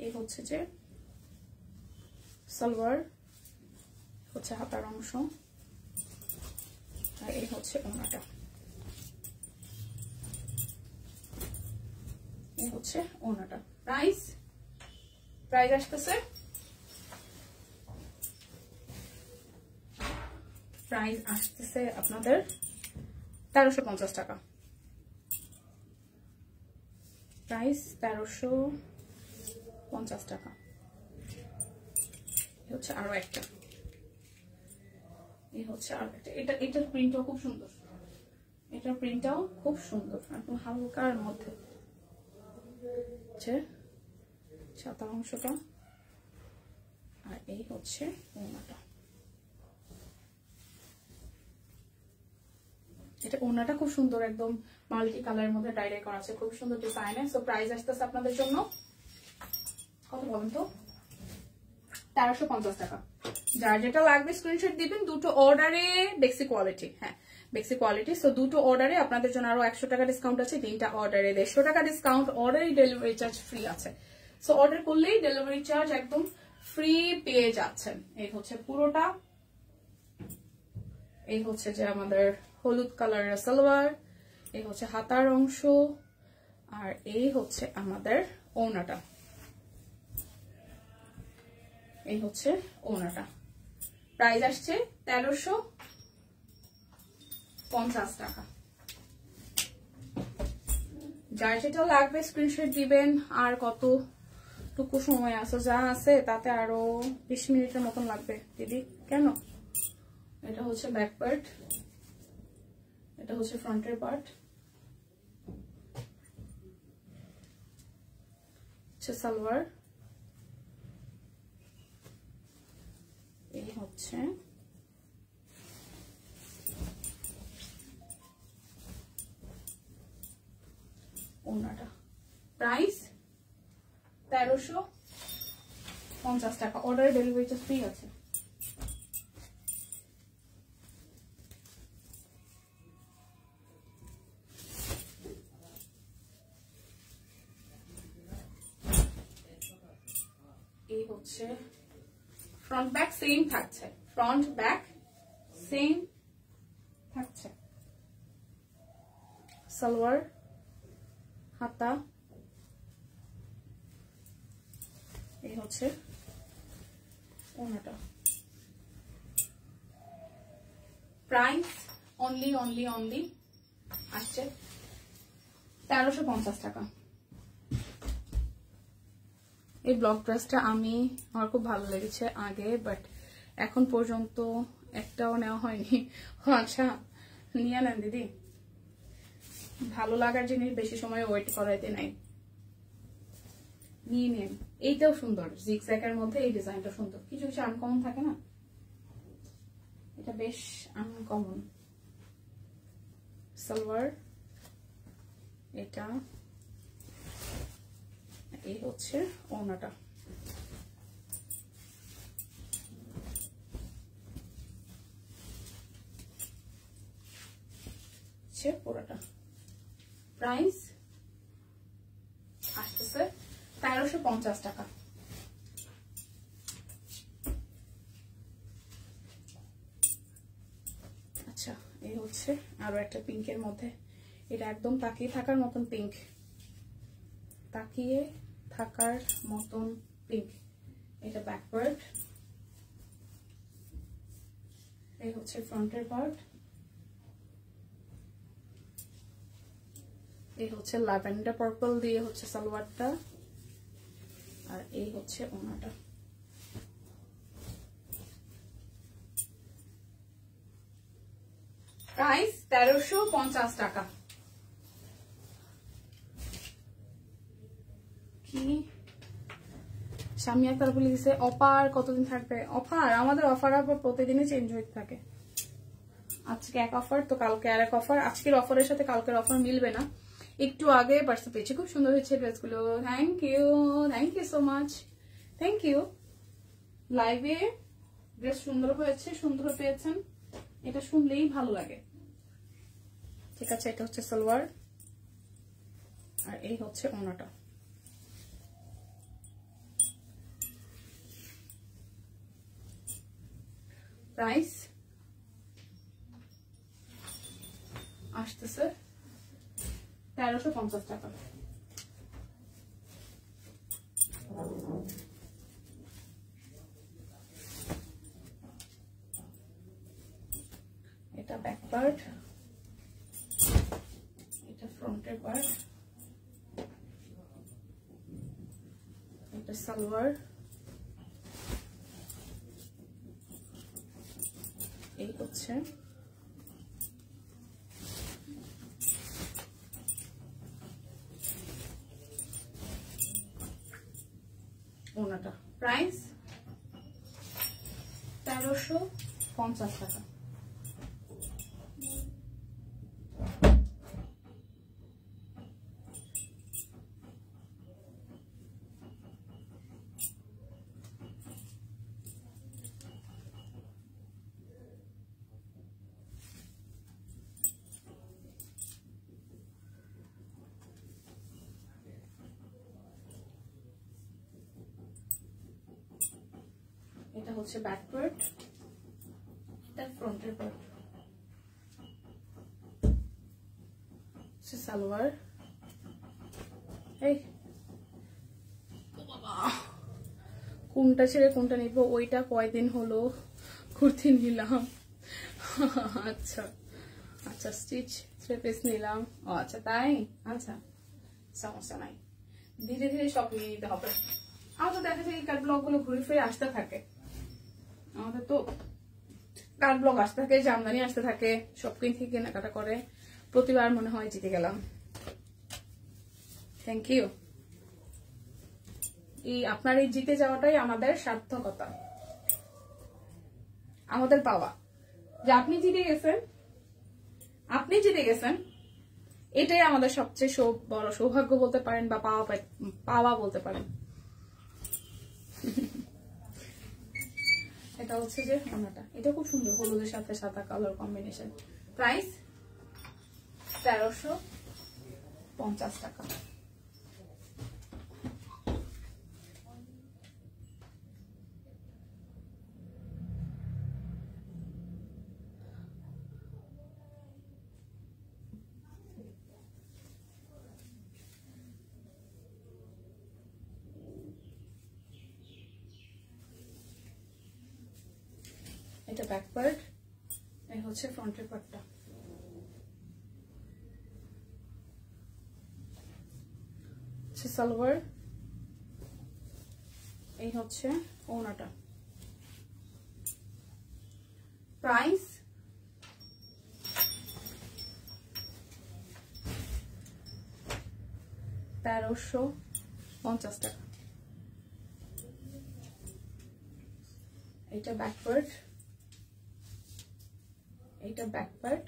S1: এই হচ্ছে যে সালোয়ার, হচ্ছে হাতার অংশ, আর এই হচ্ছে ওড়নাটা, এই হচ্ছে ওড়নাটা। প্রাইস আসতেছে আপনাদের 1350 টাকা, প্রাইস 1350 টাকা। হচ্ছে আরো একটা, এই হচ্ছে আরো একটা, এটার প্রিন্টটাও খুব সুন্দর, এটার প্রিন্টটাও খুব সুন্দর, একদম হালকার মধ্যে সাদা অংশটা, আর এই হচ্ছে ওড়নাটা। এটা ওড়নাটা খুব সুন্দর, একদম মাল্টি কালারের মধ্যে ডাইরেক্ট করা আছে, খুব সুন্দর ডিজাইনে। সো প্রাইস আসতেছে আপনাদের জন্য কত বলেন তো? 1350 টাকা। যার যেটা লাগবে স্ক্রিনশট দিবেন, দুটো অর্ডারে বেক্সি কোয়ালিটি, হ্যাঁ বেক্সি কোয়ালিটি। সো দুটো অর্ডারে আপনাদের জন্য আরো 100 টাকা ডিসকাউন্ট আছে, তিনটা অর্ডারে 150 টাকা ডিসকাউন্ট, অর্ডারে ডেলিভারি চার্জ ফ্রি আছে। সো অর্ডার করলেই ডেলিভারি চার্জ একদম ফ্রি পেয়ে যাচ্ছেন। এই হচ্ছে পুরোটা, এই হচ্ছে যে আমাদের হলুদ কালারের সালোয়ার, এই হচ্ছে হাতার অংশ, আর এই হচ্ছে আমাদের ওড়নাটা, এই হচ্ছে ওড়নাটা। প্রাইস আসছে 1350 টাকা। যার যেটা লাগবে স্ক্রিনশট দিবেন। আর কতটুকু সময় আছে? যা আছে তাতে আরো 20 মিনিটের মতন লাগবে দিদি। কেন? এটা হচ্ছে ব্যাক পার্ট, এটা হচ্ছে ফ্রন্টের পার্ট, সালোয়ার, এই হচ্ছে ওড়নাটা। প্রাইস 1350 টাকা, অর্ডার ডেলিভারি চার্জ ফ্রি আছে। এই হচ্ছে ফ্রন্ট ব্যাক সেম থাকছে, ফ্রন্ট ব্যাক সেম থাকছে, সালোয়ার, হাতা, এই হচ্ছে ওড়নাটা। প্রাইস অনলি আসছে 1350 টাকা। এই ব্লক ড্রেসটা আমার খুব ভালো লেগেছে আগে, বাট এখন পর্যন্ত একটাও নেওয়া হয়নি। আচ্ছা নিয়ে নেন দিদি, ভালো লাগার জিনিস বেশি সময় ওয়েট করাইতে নাই, নিয়ে নেন। এইটাও সুন্দর, জিগজ্যাগের মধ্যে এই ডিজাইনটা সুন্দর, কিছু কিছু আনকমন থাকে না, এটা বেশ আনকমন। সালোয়ার, এটা, এই হচ্ছে ওড়নাটা। পুরোটা প্রাইস 1350 টাকা। আচ্ছা, এই হচ্ছে আরো একটা পিঙ্কের মধ্যে, এটা একদম তাকিয়ে থাকার মতন পিঙ্ক, তাকিয়ে থাকার মতন পিঙ্ক। এটা ব্যাক পার্ট, এই হচ্ছে ফ্রন্টের পার্ট, এই হচ্ছে ল্যাভেন্ডার পার্পল দিয়ে হচ্ছে সালোয়ারটা, আর এই হচ্ছে ওড়নাটা। প্রাইস 1350 টাকা। কি সামিয়া তার বলে দিছে অফার কতদিন থাকবে? অফার, আমাদের অফার আবার প্রতিদিনই চেঞ্জ হতে থাকে। আজকে এক অফার তো কালকে আর এক অফার, আজকের অফারের সাথে কালকের অফার মিলবে না। একটু আগে পার্সেল পেয়েছি, খুব সুন্দর হয়েছে ড্রেসগুলো। Thank you so much, thank you. লাইভে ড্রেস সুন্দর হয়েছে, সুন্দর পেয়েছেন, এটা শুনলেই ভালো লাগে। ঠিক আছে, এটা হচ্ছে সালোয়ার আর এই হচ্ছে ওড়নাটা। প্রাইস আসতেছে 1350 টাকা। এটা ব্যাক পার্ট, এটা ফ্রন্টের পার্ট, এটা সালোয়ার, এই হচ্ছে ওড়নাটা। প্রাইস 1350 টাকা। এটা হচ্ছে ব্যাক পার্ট, এটা ফ্রন্টের পার্ট, সালোয়ার। এই কোনটা ছেড়ে কোনটা নিব, ওইটা কয়দিন হলো কুর্তি নিলাম। আচ্ছা আচ্ছা, স্টিচ 3 পিস নিলাম। ও আচ্ছা, তাই? আচ্ছা, সমস্যা নাই, ধীরে ধীরে সব নিয়ে নিতে হবে। আমাদের দেখা যায় এই কার্ড ব্লগ গুলো ঘুরে ফিরে আসতে থাকে, আমাদের তো কার্ড ব্লগ আসতে থাকে, জামদানি আসতে থাকে, সবকিছু থেকে কেনাকাটা করে প্রতিবার মনে হয় জিতে গেলাম। Thank you. এই আপনার এই জিতে যাওয়াটাই আমাদের সার্থকতা, আমাদের পাওয়া, যে আপনি জিতে গেছেন, আপনি জিতে গেছেন, এটাই আমাদের সবচেয়ে বড় সৌভাগ্য বলতে পারেন, বা পাওয়া বলতে পারেন। এটা হচ্ছে যে ওড়নাটা, এটা খুব সুন্দর, হলুদের সাথে সাদা কালার কম্বিনেশন। প্রাইস 1350 টাকা। এটা ব্যাক পার্ট, এই হচ্ছে ফ্রন্টের পার্টটা। সালোয়ার, এই হচ্ছে ওড়নাটা। প্রাইস 1350 টাকা। এটা ব্যাক পার্ট, এটা ব্যাক পার্ট,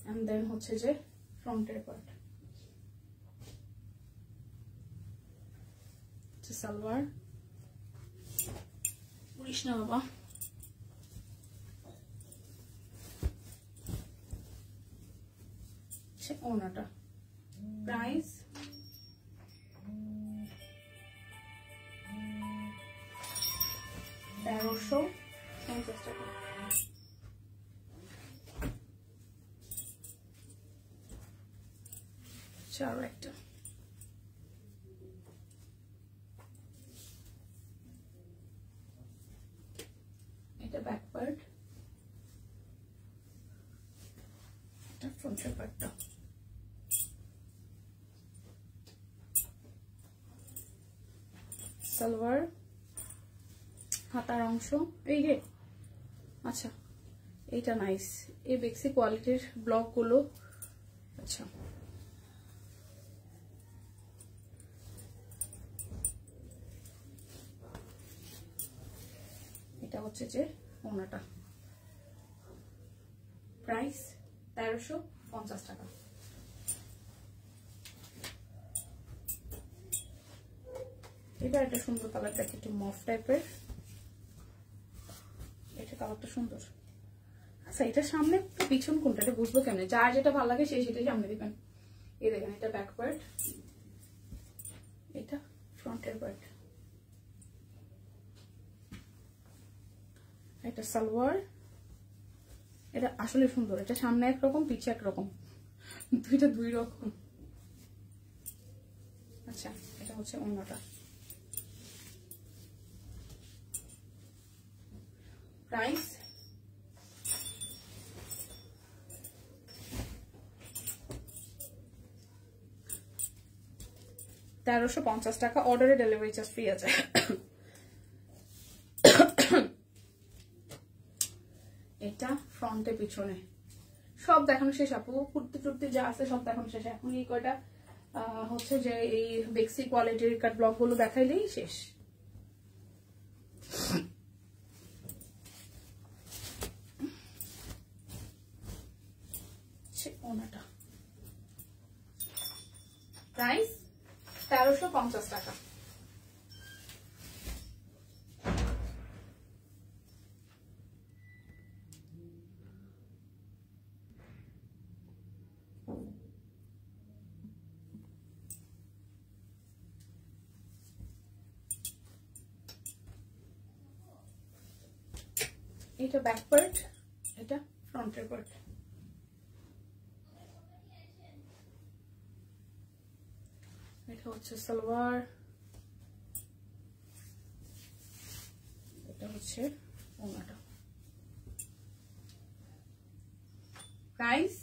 S1: এন্ড দেন হচ্ছে যে ফ্রন্টের পার্ট। সালোয়ার, পুলিশ না বাবা। ওড়নাটা। প্রাইস 1350 টাকা। আরো একটা, এটা ব্যাক পার্ট, এটা ফ্রন্টের পার্টটা। সালোয়ার, হাতার অংশ এই রে, আচ্ছা এইটা নাইস, এই বেক্সি কোয়ালিটির ব্লক গুলো। আচ্ছা এটা হচ্ছে যে ওনাটা, প্রাইস 1350 টাকা। এটা একটা সুন্দর কালার, দেখে একটু মফ টাইপের, এটা কালারটা সুন্দর। আচ্ছা এটা সামনে পিছন কোনটা এটা বুঝবো কেমনে? যার যেটা ভালো লাগে সেই সেটাই সামনে দিবেন। এই দেখেন এটা ব্যাক পার্ট, এটা ফ্রন্টের পার্ট, এটা সালোয়ার। এটা আসলে সুন্দর, এটা সামনে একরকম পিছে একরকম, দুইটা দুই রকম। আচ্ছা এটা হচ্ছে অন্যটা, প্রাইস 1350 টাকা। অর্ডারে ডেলিভারি চার্জ ফ্রি আছে। এটা ফ্রন্টে পিছনে সব দেখানো শেষ আপু, কুর্তি টুর্তি যা আছে সব দেখানো শেষ। এখন এই কয়টা হচ্ছে যে এই বেক্সি কোয়ালিটির কাট ব্লক গুলো দেখাইলেই শেষ। ওনাটা প্রাইস 1350 টাকা। এটা ব্যাক পার্ট, এটা ফ্রন্টের পার্ট। এটা হচ্ছে সালোয়ার, এটা হচ্ছে ওনাটা। প্রাইস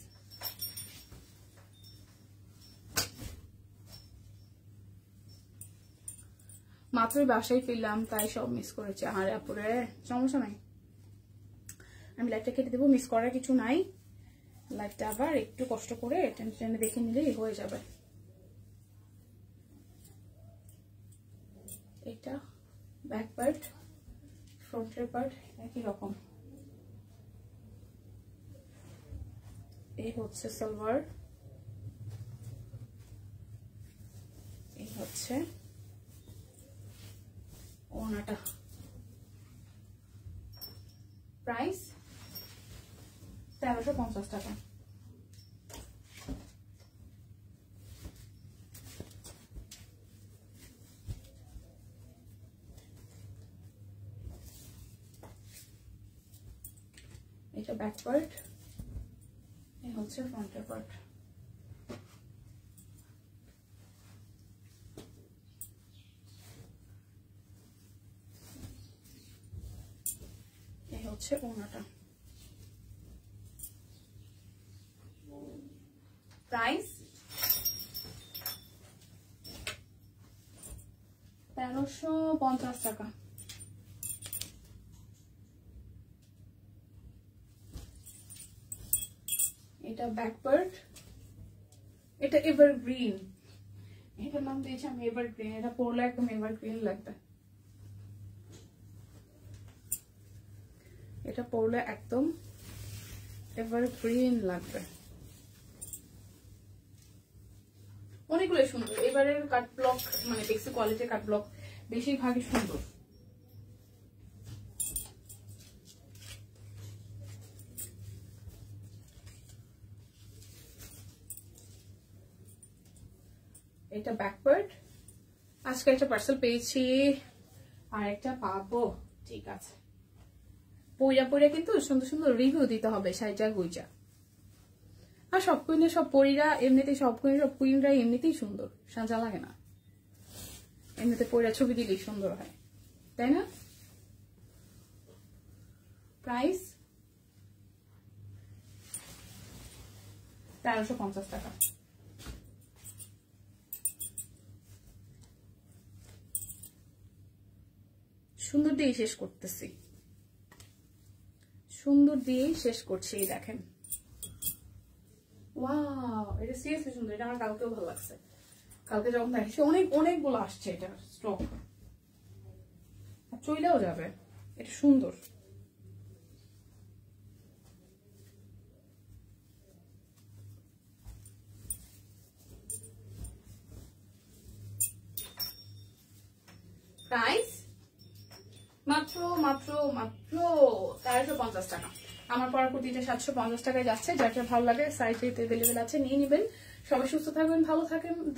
S1: মাত্রই বাসায় ফিরলাম তাই সব মিস করেছে। আরে আপুরে সমস্যা নাই, আমি লাইভটা কেটে দেবো, মিস করার কিছু নাই। লাইভটা আবার একটু কষ্ট করে টেনে টেনে দেখে নিলেই হয়ে যাবে। এটা ব্যাক পার্ট, ফ্রন্টের পার্ট একই রকম। এই হচ্ছে সালোয়ার, এই হচ্ছে ওনাটা। প্রাইস 1350 টাকা। এটা ব্যাক পার্ট, এই হচ্ছে ফ্রন্টের পার্ট। এই হচ্ছে ওনাটা। প্রাইস 1350 টাকা। এটা ব্যাক পার্ট, এটা এভারগ্রিন, এটার নাম দিয়েছি আমি এভারগ্রিন। এটা পরলে একদম এভারগ্রিন লাগবে, এটা পরলে একদম এভারগ্রিন লাগবে। অনেকগুলো সুন্দর এবারের কাট ব্লক, মানে বেক্সি কোয়ালিটির কাট ব্লক বেশিরভাগই সুন্দর। এটা ব্যাক পার্ট। আজকে একটা পার্সেল পেয়েছি আর একটা পাবো, ঠিক আছে। পইরা পইরা কিন্তু সুন্দর সুন্দর রিভিউ দিতে হবে সাইজা গুইজা। আর সব কুইনের সব পরীরা এমনিতেই সব কুইনরা এমনিতেই সুন্দর, সাজা লাগে না, এমনিতে পইরা ছবি দিলেই সুন্দর হয়, তাই না? প্রাইস 1350 টাকা। সুন্দর দিয়ে শেষ করতেছি, সুন্দর দিয়েই শেষ করছি। দেখেন ওয়াও, এটা সিরিয়াসলি সুন্দর, এটা আমার কালকেও ভালো লাগছে। কালকে যখন দেখছি অনেকগুলো আসছে এটা স্টক, চইলেও যাবে, এটা সুন্দর। প্রাইস মাত্র মাত্র মাত্র 1350 টাকা। আমার পরা কুর্তিটা 750 টাকায় যাচ্ছে। যার ভালো লাগে সাইজ এভেলেবেল আছে, নিয়ে নেবেন। সবাই সুস্থ থাকবেন, ভালো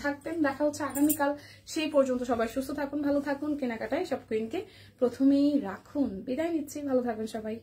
S1: থাকবেন। দেখা হচ্ছে আগামীকাল। সেই পর্যন্ত সবাই সুস্থ থাকুন, ভালো থাকুন। কেনাকাটায় সব কুইনকে প্রথমেই রাখুন। বিদায় নিচ্ছি, ভালো থাকবেন সবাই।